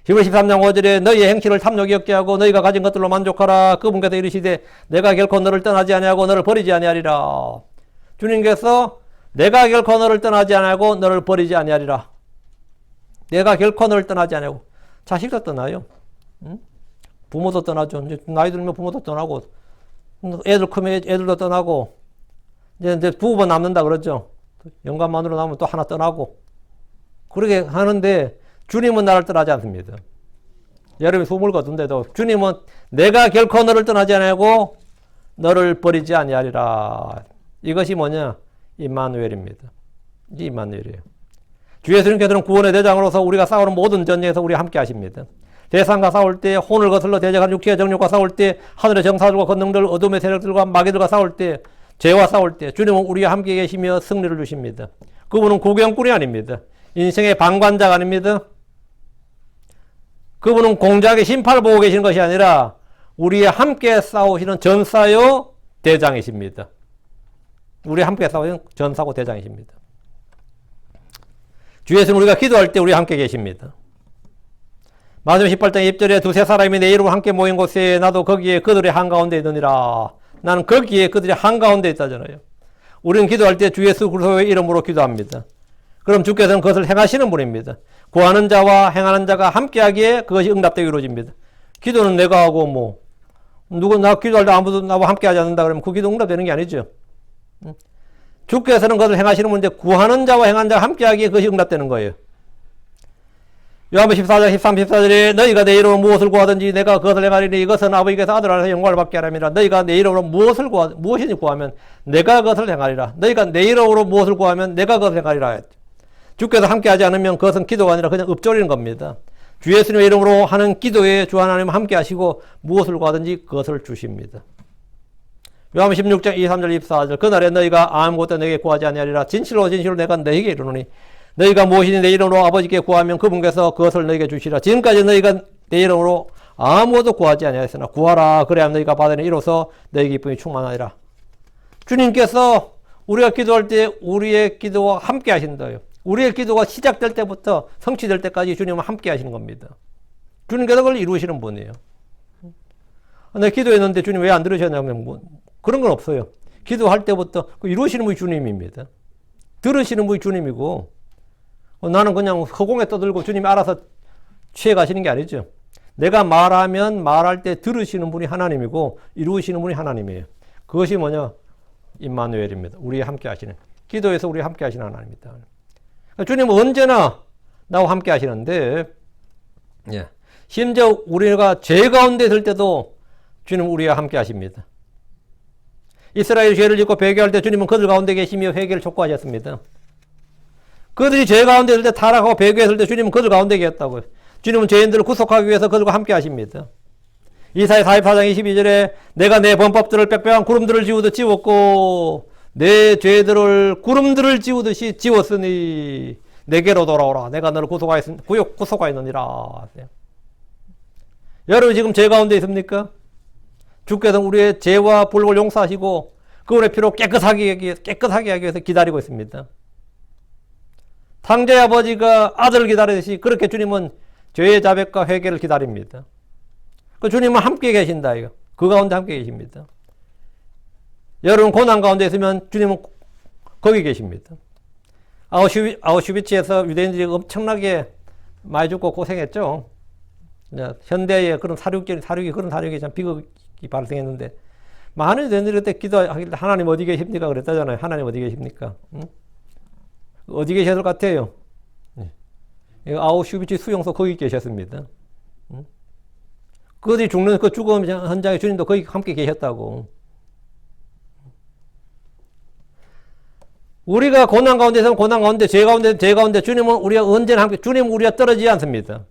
Speaker 1: 히브리 13장 5절에 너희의 행실을 탐욕이 없게 하고 너희가 가진 것들로 만족하라. 그분께서 이르시되 내가 결코 너를 떠나지 아니하고 너를 버리지 아니하리라. 주님께서 내가 결코 너를 떠나지 아니하고 너를 버리지 아니하리라. 내가 결코 너를 떠나지 아니하고. 자식도 떠나요. 응? 부모도 떠나죠. 이제 나이 들면 부모도 떠나고 애들 크면 애들도 떠나고 이제 부부만 남는다 그러죠. 영감만으로 남으면 또 하나 떠나고 그렇게 하는데 주님은 나를 떠나지 않습니다. 여러분이 숨을 거둔데도 주님은 내가 결코 너를 떠나지 아니하고 너를 버리지 아니하리라. 이것이 뭐냐? 임마누엘입니다. 이 임마누엘이에요. 주 예수님께서는 구원의 대장으로서 우리가 싸우는 모든 전쟁에서 우리와 함께 하십니다. 대상과 싸울 때, 혼을 거슬러 대적한 육체의 정욕과 싸울 때, 하늘의 정사들과 권능들, 어둠의 세력들과 마귀들과 싸울 때, 죄와 싸울 때 주님은 우리와 함께 계시며 승리를 주십니다. 그분은 구경꾼이 아닙니다. 인생의 방관자가 아닙니다. 그분은 공작의 심판을 보고 계시는 것이 아니라 우리와 함께 싸우시는 전사요 대장이십니다. 우리와 함께 싸우시는 전사고 대장이십니다. 주 예수는 우리가 기도할 때 우리와 함께 계십니다. 마태복음 18장 20절에 두세 사람이 내 이름으로 함께 모인 곳에 나도 거기에 그들의 한가운데 있느니라. 나는 거기에 그들의 한가운데 있다잖아요. 우리는 기도할 때 주 예수 그리스도의 이름으로 기도합니다. 그럼 주께서는 그것을 행하시는 분입니다. 구하는 자와 행하는 자가 함께하기에 그것이 응답되게 이루어집니다. 기도는 내가 하고 나 기도할 때 아무도 나와 함께하지 않는다 그러면 그 기도 응답되는 게 아니죠. 주께서는 그것을 행하시는 분인데 구하는 자와 행하는 자가 함께하기에 그것이 응답되는 거예요. 요한복음 14장 13, 14절에 너희가 내 이름으로 무엇을 구하든지 내가 그것을 행하리니 이것은 아버지께서 아들 안에서 영광을 받게 하람이라. 너희가 내 이름으로 무엇이든지 구하면 내가 그것을 행하리라. 너희가 내 이름으로 무엇을 구하면 내가 그것을 행하리라. 주께서 함께하지 않으면 그것은 기도가 아니라 그냥 읊조리는 겁니다. 주 예수님의 이름으로 하는 기도에 주 하나님 함께 하시고 무엇을 구하든지 그것을 주십니다. 요한복음 16장 23절 24절 그날에 너희가 아무것도 내게 구하지 아니하리라. 진실로 진실로 내가 너희에게 이르노니 너희가 무엇이니 내 이름으로 아버지께 구하면 그분께서 그것을 너희에게 주시라. 지금까지 너희가 내 이름으로 아무것도 구하지 아니하였으나 구하라. 그래야 너희가 받으니 이로써 너희 기쁨이 충만하리라. 주님께서 우리가 기도할 때 우리의 기도와 함께 하신다요. 우리의 기도가 시작될 때부터 성취될 때까지 주님은 함께 하시는 겁니다. 주님께서 그걸 이루시는 분이에요. 내가 기도했는데 주님 왜 안 들으셨냐면 뭐 그런 건 없어요. 기도할 때부터 이루시는 분이 주님입니다. 들으시는 분이 주님이고 나는 그냥 허공에 떠들고 주님이 알아서 취해 가시는 게 아니죠. 내가 말하면 말할 때 들으시는 분이 하나님이고 이루시는 분이 하나님이에요. 그것이 뭐냐? 임마누엘입니다. 우리 함께 하시는. 기도에서 우리 함께 하시는 하나님입니다. 주님은 언제나 나와 함께 하시는데 심지어 우리가 죄 가운데 있을 때도 주님은 우리와 함께 하십니다. 이스라엘 죄를 짓고 배교할 때 주님은 그들 가운데 계시며 회개를 촉구하셨습니다. 그들이 죄 가운데 있을 때 타락하고 배교했을 때 주님은 그들 가운데 계셨다고요. 주님은 죄인들을 구속하기 위해서 그들과 함께 하십니다. 이사야 44장 22절에 내가 내 범법들을 빽빽한 구름들을 지우듯 지웠고 내 죄들을 구름들을 지우듯이 지웠으니 내게로 돌아오라. 내가 너를 구속하였느니라. 여러분 지금 죄 가운데 있습니까? 주께서 우리의 죄와 불법을 용서하시고 그분의 피로 깨끗하게 하기 위해서 기다리고 있습니다. 탕자의 아버지가 아들을 기다리듯이 그렇게 주님은 죄의 자백과 회개를 기다립니다. 그 주님은 함께 계신다. 이거. 그 가운데 함께 계십니다. 여러분 고난 가운데 있으면 주님은 거기 계십니다. 아우슈비츠에서 유대인들이 엄청나게 많이 죽고 고생했죠. 현대의 그런 사륙이 그런 사륙이 참 비극이 발생했는데 많은 유대인들이 그때 기도하길래 하나님 어디 계십니까? 그랬다잖아요. 하나님 어디 계십니까? 응? 어디 계셨을 것 같아요? 아우슈비츠 수용소 거기 계셨습니다. 응? 그들이 죽는 그 죽음 현장에 주님도 거기 함께 계셨다고. 우리가 고난 가운데서는 고난 가운데, 죄 가운데 주님은 우리가 언제나 함께, 주님은 우리가 떨어지지 않습니다.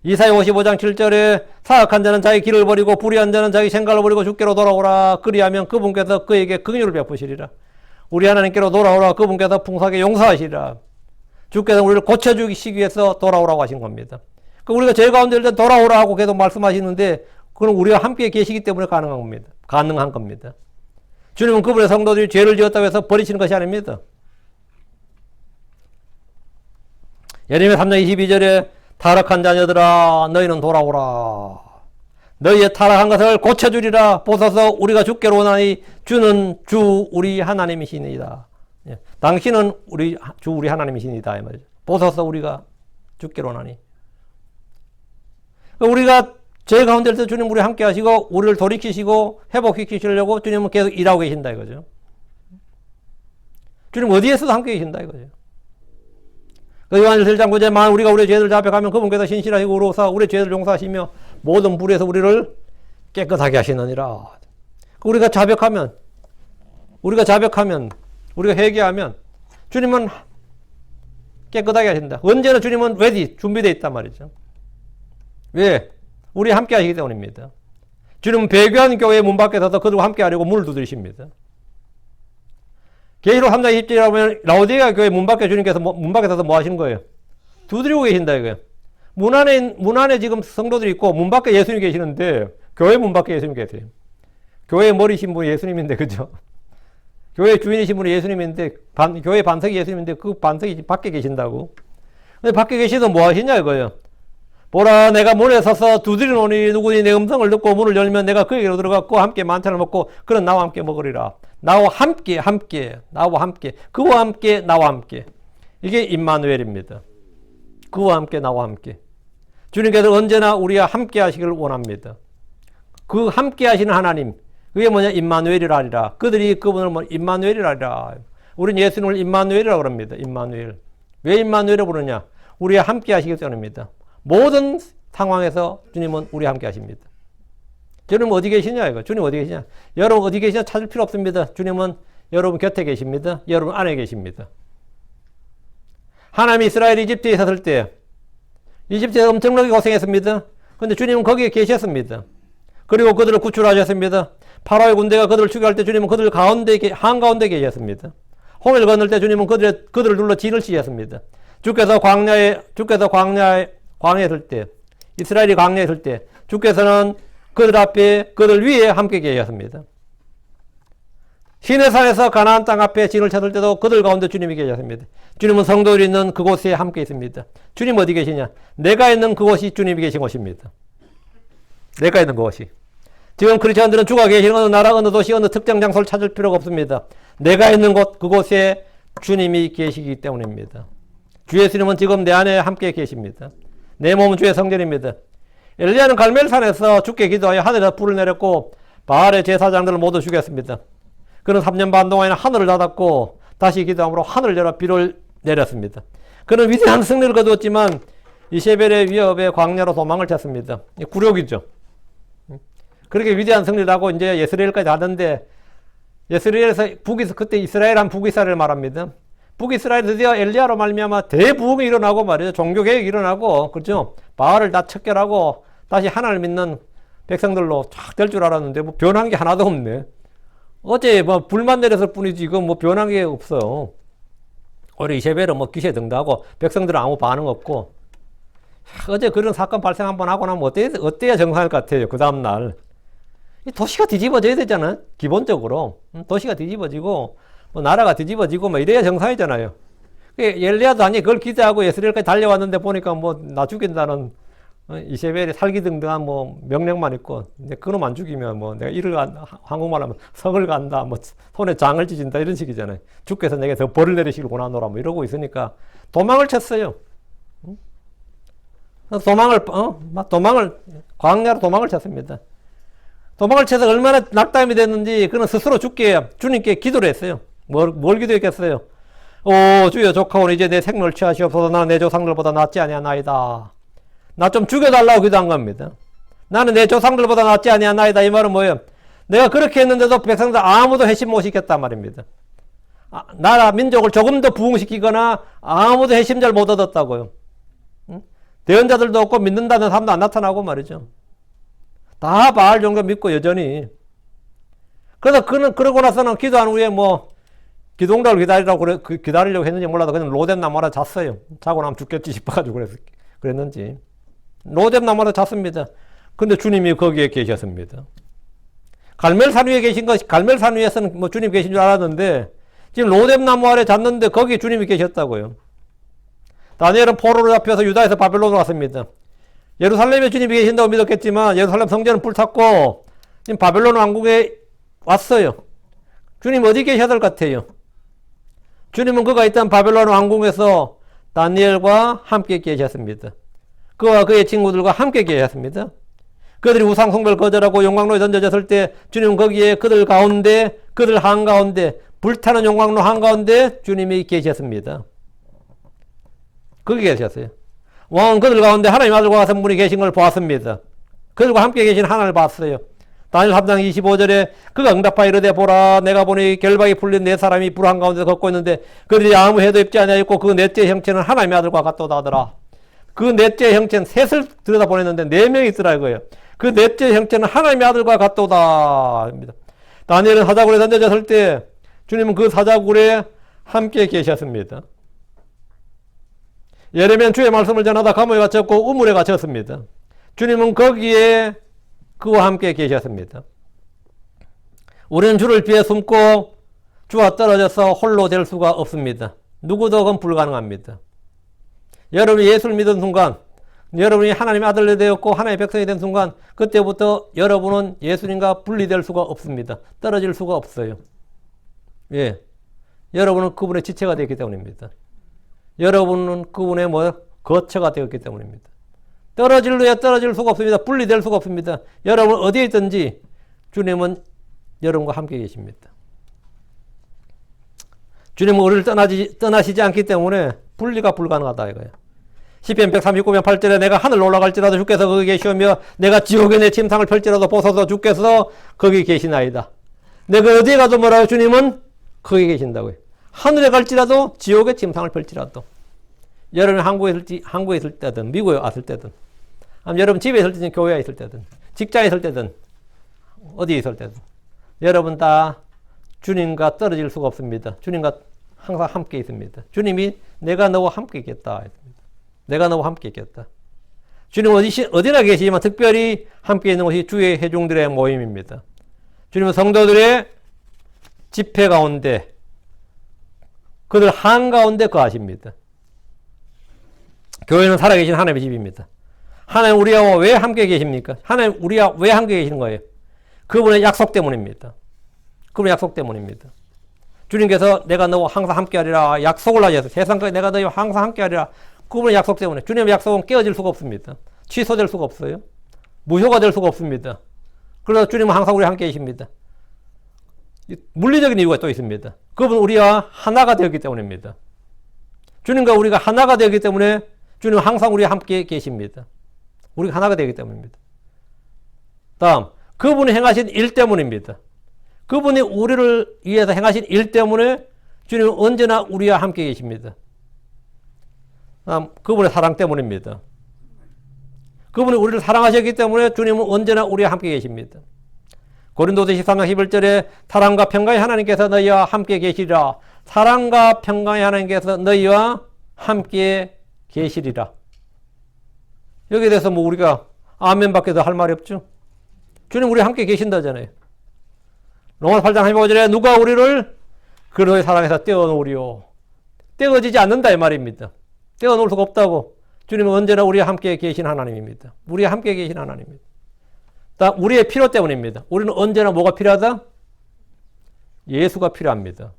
Speaker 1: 이사야 55장 7절에 사악한 자는 자기 길을 버리고 불의한 자는 자기 생각을 버리고 주께로 돌아오라. 그리하면 그분께서 그에게 긍휼을 베푸시리라. 우리 하나님께로 돌아오라. 그분께서 풍성하게 용서하시리라. 주께서 우리를 고쳐주시기 위해서 돌아오라고 하신 겁니다. 우리가 죄 가운데 일단 돌아오라 하고 계속 말씀하시는데 그건 우리가 함께 계시기 때문에 가능한 겁니다. 주님은 그분의 성도들이 죄를 지었다고 해서 버리시는 것이 아닙니다. 예레미야 3장 22절에 타락한 자녀들아 너희는 돌아오라. 너희의 타락한 것을 고쳐주리라. 보소서 우리가 주께로 오나니 주는 주 우리 하나님이시니이다. 당신은 주 우리 하나님이시니이다. 보소서 우리가 주께로 오나니. 우리가 죄 가운데 있을 때 주님 우리 함께 하시고 우리를 돌이키시고 회복시키시려고 주님은 계속 일하고 계신다 이거죠. 주님 어디에서도 함께 계신다 이거죠. 요한일서 1장 9절에 만일 우리가 우리의 죄를 자백하면 그분께서 신실하시고 의로우사 우리의 죄를 용서하시며 모든 불에서 우리를 깨끗하게 하시느니라. 우리가 자백하면 우리가 회개하면 주님은 깨끗하게 하신다. 언제나 주님은 ready, 준비되어 있단 말이죠. 왜? 우리 함께 하시기 때문입니다. 주님은 배교한 교회 문 밖에 서서 그들과 함께 하려고 문을 두드리십니다. 계시록 3장 20절에 보면 라오디게아 교회 문 밖에 주님께서 문 밖에 서서 뭐 하시는 거예요? 두드리고 계신다 이거예요. 문 안에 지금 성도들이 있고 문 밖에 예수님이 계시는데 교회 문 밖에 예수님이 계세요. 교회 머리신 분이 예수님인데 그죠? 교회 주인이신 분이 예수님인데 교회 반석이 예수님인데 그 반석이 밖에 계신다고. 근데 밖에 계시도 뭐 하시냐 이거예요. 보라 내가 문에 서서 두드리노니 누구니 내 음성을 듣고 문을 열면 내가 그에게로 들어가고 함께 만찬을 먹고 그는 나와 함께 먹으리라. 나와 함께 그와 함께 나와 함께. 이게 임마누엘입니다. 그와 함께 나와 함께. 주님께서 언제나 우리와 함께 하시기를 원합니다. 그 함께 하시는 하나님 그게 뭐냐 임마누엘이라 하리라. 그들이 그분을 뭐 임마누엘이라 하리라. 우리는 예수님을 임마누엘이라고 합니다. 임마누엘. 왜 임마누엘을 부르냐? 우리와 함께 하시기 때문입니다. 모든 상황에서 주님은 우리와 함께 하십니다. 주님 어디 계시냐 이거. 주님 어디 계시냐. 여러분 어디 계시냐 찾을 필요 없습니다. 주님은 여러분 곁에 계십니다. 여러분 안에 계십니다. 하나님이 이스라엘이 이집트에 있었을 때 이집트에서 엄청나게 고생했습니다. 그런데 주님은 거기에 계셨습니다. 그리고 그들을 구출하셨습니다. 파라오의 군대가 그들을 죽여할 때 주님은 그들 가운데 한가운데 계셨습니다. 홍해를 건널 때 주님은 그들을 눌러 진을 치셨습니다. 주께서 광야에 있을 때 이스라엘이 광야에 있을 때 주께서는 그들 앞에 그들 위에 함께 계셨습니다. 시내산에서 가나안 땅 앞에 진을 찾을 때도 그들 가운데 주님이 계셨습니다. 주님은 성도들이 있는 그곳에 함께 있습니다. 주님 어디 계시냐? 내가 있는 그곳이 주님이 계신 곳입니다. 내가 있는 그곳이. 지금 크리스천들은 주가 계시는 어느 나라, 어느 도시, 어느 특정 장소를 찾을 필요가 없습니다. 내가 있는 곳, 그곳에 주님이 계시기 때문입니다. 주 예수님은 지금 내 안에 함께 계십니다. 내 몸은 주의 성전입니다. 엘리야는 갈멜산에서 주께 기도하여 하늘에서 불을 내렸고 바알의 제사장들을 모두 죽였습니다. 그는 3년 반 동안에는 하늘을 닫았고 다시 기도함으로 하늘을 열어 비를 내렸습니다. 그는 위대한 승리를 거두었지만 이세벨의 위협에 광야로 도망을 쳤습니다. 굴욕이죠. 그렇게 위대한 승리를 하고 이제 예스라엘까지 가는데 예스라엘에서 그때 이스라엘한 북이스라엘을 말합니다. 북이스라엘 드디어 엘리야로 말미암아 대부흥이 일어나고 말이죠. 종교개혁이 일어나고 그렇죠. 바알을 다 척결하고 다시 하나님을 믿는 백성들로 쫙 될 줄 알았는데 뭐 변한 게 하나도 없네. 어제 뭐 불만 내렸을 뿐이지 이건 뭐 변한 게 없어요. 오히려 이세벨은 뭐 기세 등등하고 백성들은 아무 반응 없고 어제 그런 사건 발생 한번 하고 나면 어때야 정상일 것 같아요. 그 다음날 이 도시가 뒤집어져야 되잖아. 기본적으로 도시가 뒤집어지고 뭐 나라가 뒤집어지고 뭐 이래야 정상이잖아요. 엘리야도 아니 그걸 기대하고 예스라엘까지 달려왔는데 보니까 뭐 나 죽인다는 이세벨이 살기등등한 뭐 명령만 있고 이제 그놈 안 죽이면 뭐 내가 이를 한국말 하면 성을 간다 뭐 손에 장을 찢은다 이런 식이잖아요. 주께서 내게 더 벌을 내리시길 원하노라 뭐 이러고 있으니까 도망을 쳤어요. 도망을 광야로 도망을 쳤습니다. 도망을 쳐서 얼마나 낙담이 됐는지 그는 스스로 주님께 기도를 했어요. 뭘 기도했겠어요? 오 주여 조카오니 이제 내 생명을 취하시옵소서. 나는 내 조상들보다 낫지 아니하나이다. 나 좀 죽여달라고 기도한 겁니다. 나는 내 조상들보다 낫지 아니하나이다. 이 말은 뭐예요? 내가 그렇게 했는데도 백성들 아무도 회심 못 시켰단 말입니다. 나라 민족을 조금 더 부흥시키거나 아무도 회심자를 못 얻었다고요. 대언자들도 없고 믿는다는 사람도 안 나타나고 말이죠. 다 바알 종교 믿고 여전히. 그래서 그러고 나서는 기도한 후에 뭐 기동락을 기다리려고 했는지 몰라도 그냥 로뎀 나무 하나 잤어요. 자고 나면 죽겠지 싶어가지고 그랬는지. 로뎀 나무 하나 잤습니다. 근데 주님이 거기에 계셨습니다. 갈멜산 위에 계신 갈멜산 위에서는 뭐 주님 계신 줄 알았는데 지금 로뎀 나무 아래 잤는데 거기 주님이 계셨다고요. 다니엘은 포로로 잡혀서 유다에서 바벨론으로 왔습니다. 예루살렘에 주님이 계신다고 믿었겠지만 예루살렘 성전은 불탔고 지금 바벨론 왕국에 왔어요. 주님 어디 계셔야 될 것 같아요? 주님은 그가 있던 바벨론 왕궁에서 다니엘과 함께 계셨습니다. 그와 그의 친구들과 함께 계셨습니다. 그들이 우상 숭배를 거절하고 용광로에 던져졌을 때 주님은 거기에 그들 한가운데 불타는 용광로 한가운데 주님이 계셨습니다. 거기 계셨어요. 왕은 그들 가운데 하나님 아들과 같은 분이 계신 걸 보았습니다. 그들과 함께 계신 하나님을 봤어요. 다니엘 3장 25절에 그가 응답하여 이르되 보라 내가 보니 결박이 풀린 네 사람이 불 한가운데 걷고 있는데 그들이 아무 해도 입지 아니하였고 그 넷째 형체는 하나님의 아들과 같도다 하더라. 그 넷째 형체는 셋을 들여다보냈는데 4명이 있더라 이거예요. 그 넷째 형체는 하나님의 아들과 같도다 합니다. 다니엘은 사자굴에 던져졌을 때 주님은 그 사자굴에 함께 계셨습니다. 예레미야는 주의 말씀을 전하다 감옥에 갇혔고 우물에 갇혔습니다. 주님은 거기에 그와 함께 계셨습니다. 우리는 주를 피해 숨고 주와 떨어져서 홀로 될 수가 없습니다. 누구도 그건 불가능합니다. 여러분이 예수를 믿은 순간, 여러분이 하나님의 아들이 되었고 하나님의 백성이 된 순간 그때부터 여러분은 예수님과 분리될 수가 없습니다. 떨어질 수가 없어요. 예, 여러분은 그분의 지체가 되었기 때문입니다. 여러분은 그분의 거처가 되었기 때문입니다. 떨어질 수가 없습니다. 분리될 수가 없습니다. 여러분 어디에 있든지 주님은 여러분과 함께 계십니다. 주님은 우리를 떠나시지 않기 때문에 분리가 불가능하다 이거예요. 시편 139편 8절에 내가 하늘로 올라갈지라도 주께서 거기 계시오며 내가 지옥에 내 침상을 펼지라도 보소서 주께서 거기 계시나이다. 내가 어디에 가도 뭐라고 주님은 거기 계신다고요. 하늘에 갈지라도 지옥에 침상을 펼지라도 여러분이 한국에 있을 때든 미국에 왔을 때든 아니면 여러분 집에 있을 때든 교회에 있을 때든 직장에 있을 때든 어디에 있을 때든 여러분 다 주님과 떨어질 수가 없습니다. 주님과 항상 함께 있습니다. 주님이 내가 너와 함께 있겠다 했습니다. 내가 너와 함께 있겠다. 주님은 어디나 계시지만 특별히 함께 있는 것이 주의 회중들의 모임입니다. 주님은 성도들의 집회 가운데 그들 한가운데 거하십니다. 교회는 살아계신 하나님의 집입니다. 하나님 우리와 왜 함께 계십니까? 하나님 우리와 왜 함께 계시는 거예요? 그분의 약속 때문입니다. 그분의 약속 때문입니다. 주님께서 내가 너와 항상 함께하리라 약속을 하셔서 세상까지 내가 너희와 항상 함께하리라 그분의 약속 때문에 주님의 약속은 깨어질 수가 없습니다. 취소될 수가 없어요. 무효가 될 수가 없습니다. 그래서 주님은 항상 우리와 함께 계십니다. 물리적인 이유가 또 있습니다. 그분은 우리와 하나가 되었기 때문입니다. 주님과 우리가 하나가 되었기 때문에 주님은 항상 우리와 함께 계십니다. 우리가 하나가 되기 때문입니다. 다음, 그분이 행하신 일 때문입니다. 그분이 우리를 위해서 행하신 일 때문에 주님은 언제나 우리와 함께 계십니다. 다음, 그분의 사랑 때문입니다. 그분이 우리를 사랑하셨기 때문에 주님은 언제나 우리와 함께 계십니다. 고린도서 13장 11절에 사랑과 평강의 하나님께서 너희와 함께 계시리라. 사랑과 평강의 하나님께서 너희와 함께 계시리라. 여기에 대해서 뭐 우리가 아멘 밖에 더 할 말이 없죠. 주님 우리와 함께 계신다잖아요. 로마서 8장 15절에 누가 우리를 그리스도의 사랑에서 떼어놓으리요. 떼어지지 않는다 이 말입니다. 떼어놓을 수가 없다고. 주님은 언제나 우리와 함께 계신 하나님입니다. 우리와 함께 계신 하나님입니다. 우리의 필요 때문입니다. 우리는 언제나 뭐가 필요하다? 예수가 필요합니다.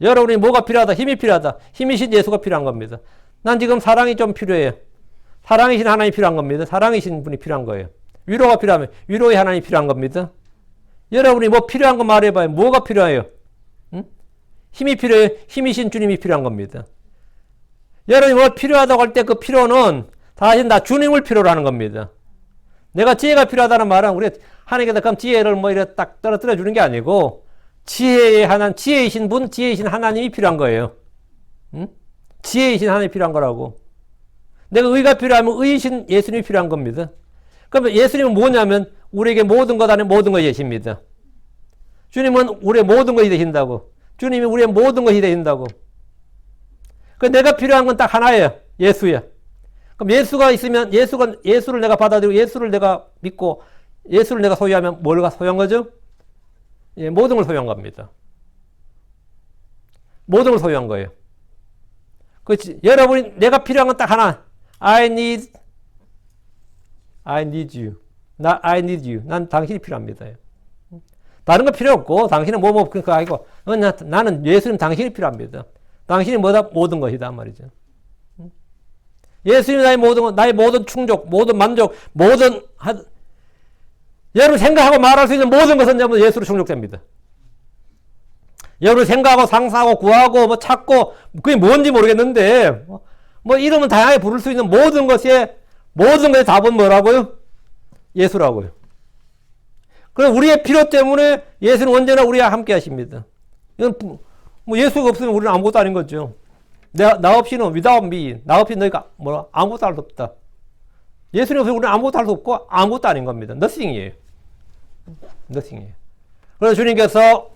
Speaker 1: 여러분이 뭐가 필요하다? 힘이 필요하다. 힘이신 예수가 필요한 겁니다. 난 지금 사랑이 좀 필요해요. 사랑이신 하나님이 필요한 겁니다. 사랑이신 분이 필요한 거예요. 위로가 필요하면 위로의 하나님이 필요한 겁니다. 여러분이 뭐 필요한 거 말해봐요. 뭐가 필요해요? 응? 힘이 필요해요. 힘이신 주님이 필요한 겁니다. 여러분이 뭐 필요하다고 할 때 그 필요는 사실 다 주님을 필요로 하는 겁니다. 내가 지혜가 필요하다는 말은 우리 하나님께서 그럼 지혜를 뭐 이렇게 딱 떨어뜨려 주는 게 아니고 지혜이신 분, 지혜이신 하나님이 필요한 거예요. 응? 지혜이신 하나님이 필요한 거라고. 내가 의가 필요하면 의이신 예수님이 필요한 겁니다. 그러면 예수님은 뭐냐면 우리에게 모든 것 안에 모든 것이 되십니다. 주님은 우리의 모든 것이 되신다고. 주님이 우리의 모든 것이 되신다고. 그 내가 필요한 건 딱 하나예요. 예수야. 그럼 예수가 있으면 예수를 내가 받아들이고 예수를 내가 믿고 예수를 내가 소유하면 뭘 소유한 거죠? 예, 모든 걸 소유한 겁니다. 모든 걸 소유한 거예요. 그렇지. 여러분이 내가 필요한 건 딱 하나. I need you. I need you. 난 당신이 필요합니다. 다른 거 필요 없고 당신은 그거 아니고 나는 예수님 당신이 필요합니다. 당신이 뭐다? 모든 것이다 말이죠. 예수님이 나의 모든 것, 나의 모든 충족, 모든 만족, 여러분 생각하고 말할 수 있는 모든 것은 전부 예수로 충족됩니다. 여러분 생각하고 상상하고 구하고 뭐 찾고 그게 뭔지 모르겠는데 뭐 이름은 다양하게 부를 수 있는 모든 것의 답은 뭐라고요? 예수라고요. 그럼 우리의 필요 때문에 예수는 언제나 우리와 함께 하십니다. 이건 뭐 예수가 없으면 우리는 아무것도 아닌 거죠. 나 없이는 without me, 나 없이 너희가 아무것도 할 수 없다. 예수님 없으면 우리는 아무것도 할 수 없고 아무것도 아닌 겁니다. nothing이에요. nothing이에요. 그래서 주님께서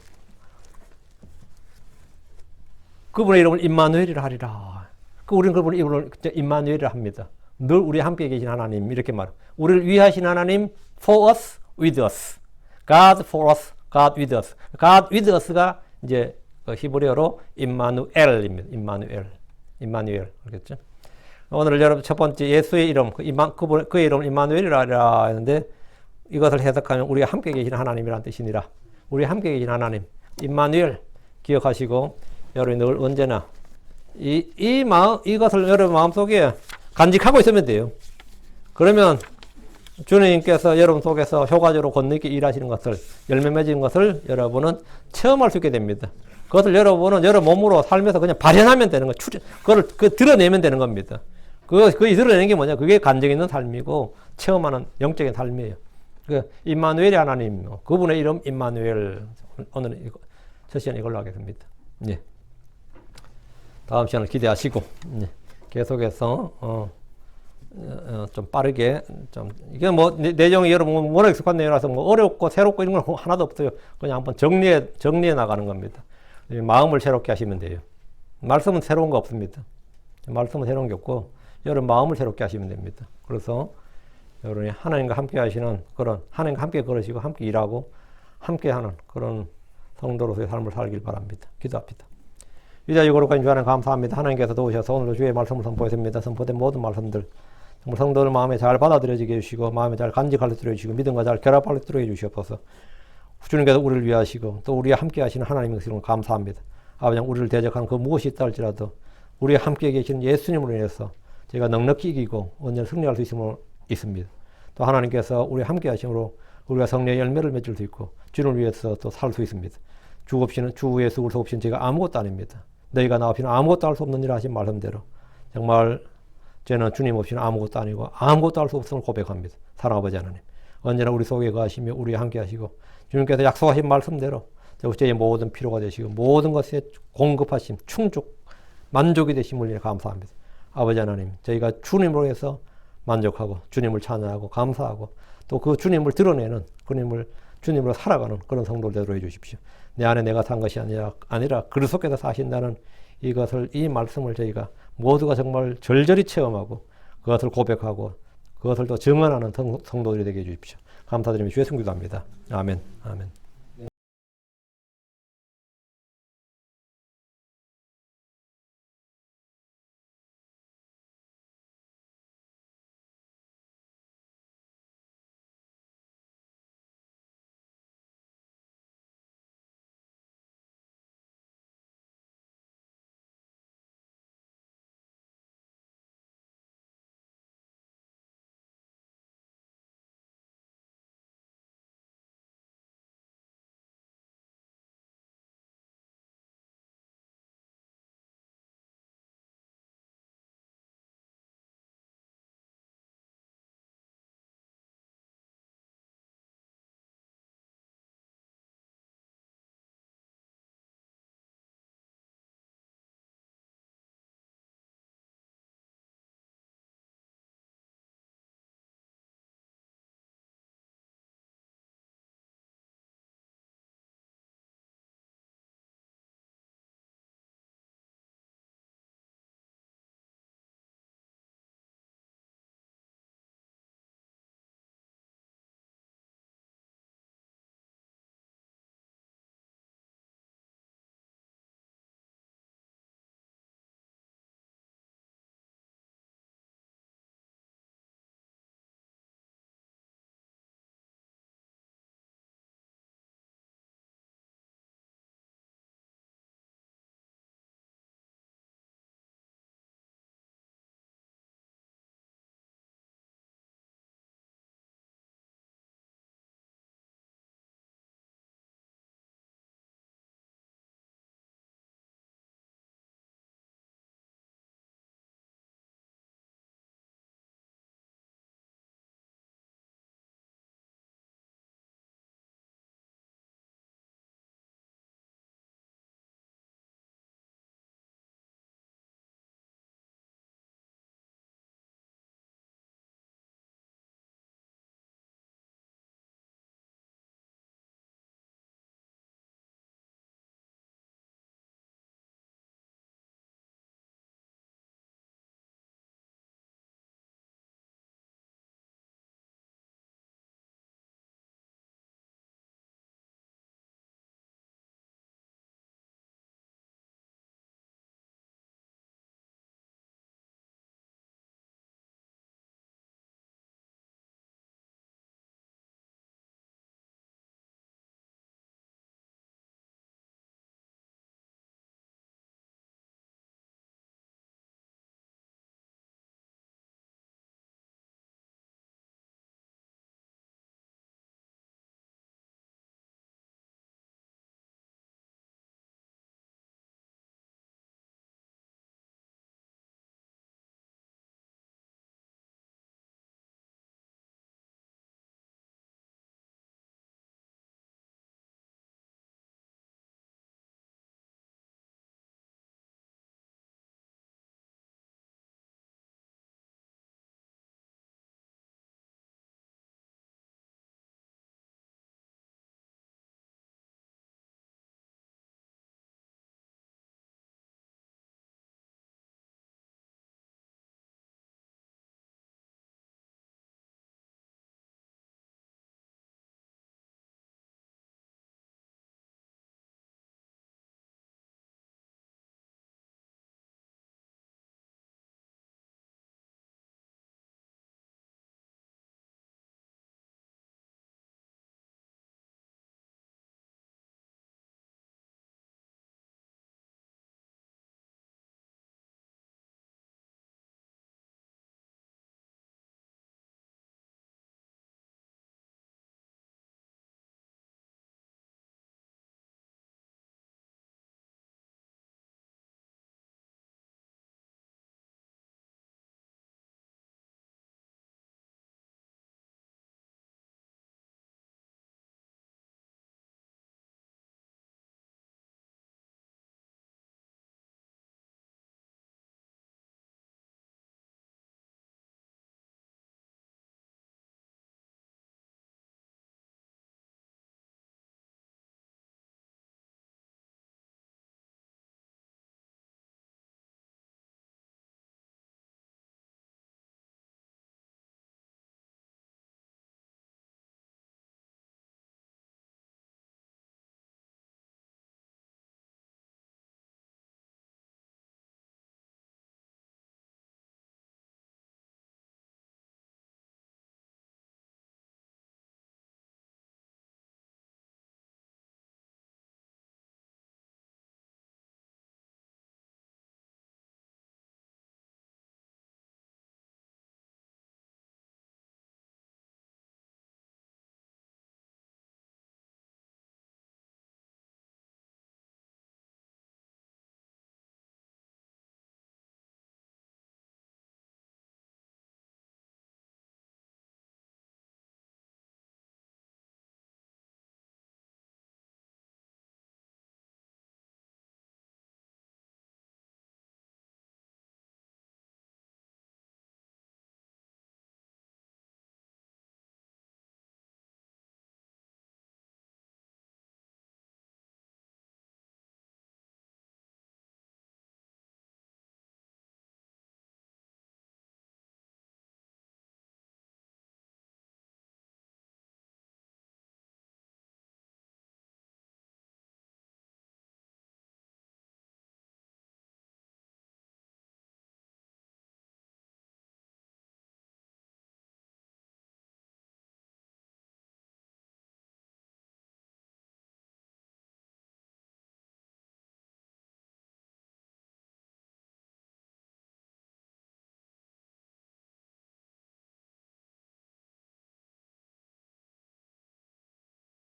Speaker 1: 그분의 이름을 임마누엘이라 하리라. 우리는 그분의 이름을 임마누엘이라 합니다. 늘 우리 함께 계신 하나님 이렇게 말해요. 우리를 위하신 하나님 for us, with us. God for us, God with us. God with us가 이제 히브리어로 임마누엘입니다. 임마누엘. 알겠죠? 오늘 여러분 첫 번째 예수의 이름, 그의 이름을 임마누엘이라 했는데 이것을 해석하면 우리가 함께 계신 하나님이라는 뜻이니라. 우리 함께 계신 하나님, 임마누엘 기억하시고 여러분이 늘 언제나 이것을 여러분 마음속에 간직하고 있으면 돼요. 그러면 주님께서 여러분 속에서 효과적으로 권능있게 일하시는 것을, 열매 맺는 것을 여러분은 체험할 수 있게 됩니다. 그것을 여러분은 여러분 몸으로 살면서 그냥 발현하면 되는 거예요. 그걸 드러내면 되는 겁니다. 그거 드러내는 게 뭐냐? 그게 간증 있는 삶이고 체험하는 영적인 삶이에요. 임마누엘이 하나님, 그분의 이름 임마누엘. 오늘 첫 시간 이걸로 하겠습니다. 예. 다음 시간을 기대하시고 계속해서 좀 빠르게 이게 뭐 내용이 여러분 워낙 익숙한 내용이라서 뭐 어렵고 새롭고 이런 건 하나도 없어요. 그냥 한번 정리해 나가는 겁니다. 마음을 새롭게 하시면 돼요. 말씀은 새로운 거 없습니다. 말씀은 새로운 게 없고 여러분 마음을 새롭게 하시면 됩니다. 그래서 여러분이 하나님과 함께 하시는 그런 하나님과 함께 걸으시고 함께 일하고 함께 하는 그런 성도로서의 삶을 살길 바랍니다. 기도합니다. 위대하고 거룩한 주 하나님 감사합니다. 하나님께서 도우셔서 오늘도 주의 말씀을 선포했습니다. 선포된 모든 말씀들 정말 성도들 마음에 잘 받아들여지게 해주시고 마음에 잘 간직할 수 있도록 해주시고 믿음과 잘 결합할 수 있도록 해주시옵소서. 주님께서 우리를 위하시고 또 우리와 함께 하시는 하나님께서 감사합니다. 아버지 우리를 대적하는 그 무엇이 있다 할지라도 우리와 함께 계시는 예수님으로 인해서 저희가 넉넉히 이기고 언제나 승리할 수 있음을 있습니다. 또 하나님께서 우리와 함께 하심으로 우리가 성령의 열매를 맺을 수 있고 주를 위해서 또 살 수 있습니다. 주 없이는 주 예수 그리스도 없이는 제가 아무것도 아닙니다. 너희가 나 없이는 아무것도 할 수 없는 일 하신 말씀대로 정말 저는 주님 없이는 아무것도 아니고 아무것도 할 수 없음을 고백합니다. 사랑하는 아버지 하나님 언제나 우리 속에 거하시며 우리와 함께 하시고 주님께서 약속하신 말씀대로 저희의 모든 필요가 되시고 모든 것에 공급하심 충족 만족이 되심을 위해 감사합니다. 아버지 하나님 저희가 주님으로 해서 만족하고 주님을 찬양하고 감사하고 또 그 주님을 드러내는 주님으로 살아가는 그런 성도를 되도록 해주십시오. 내 안에 내가 산 것이 아니라 그리스도께서 사신다는 이 말씀을 저희가 모두가 정말 절절히 체험하고 그것을 고백하고 그것을 또 증언하는 성도들이 되게 해주십시오. 감사드리며 주의 성기도합니다. 아멘. 아멘.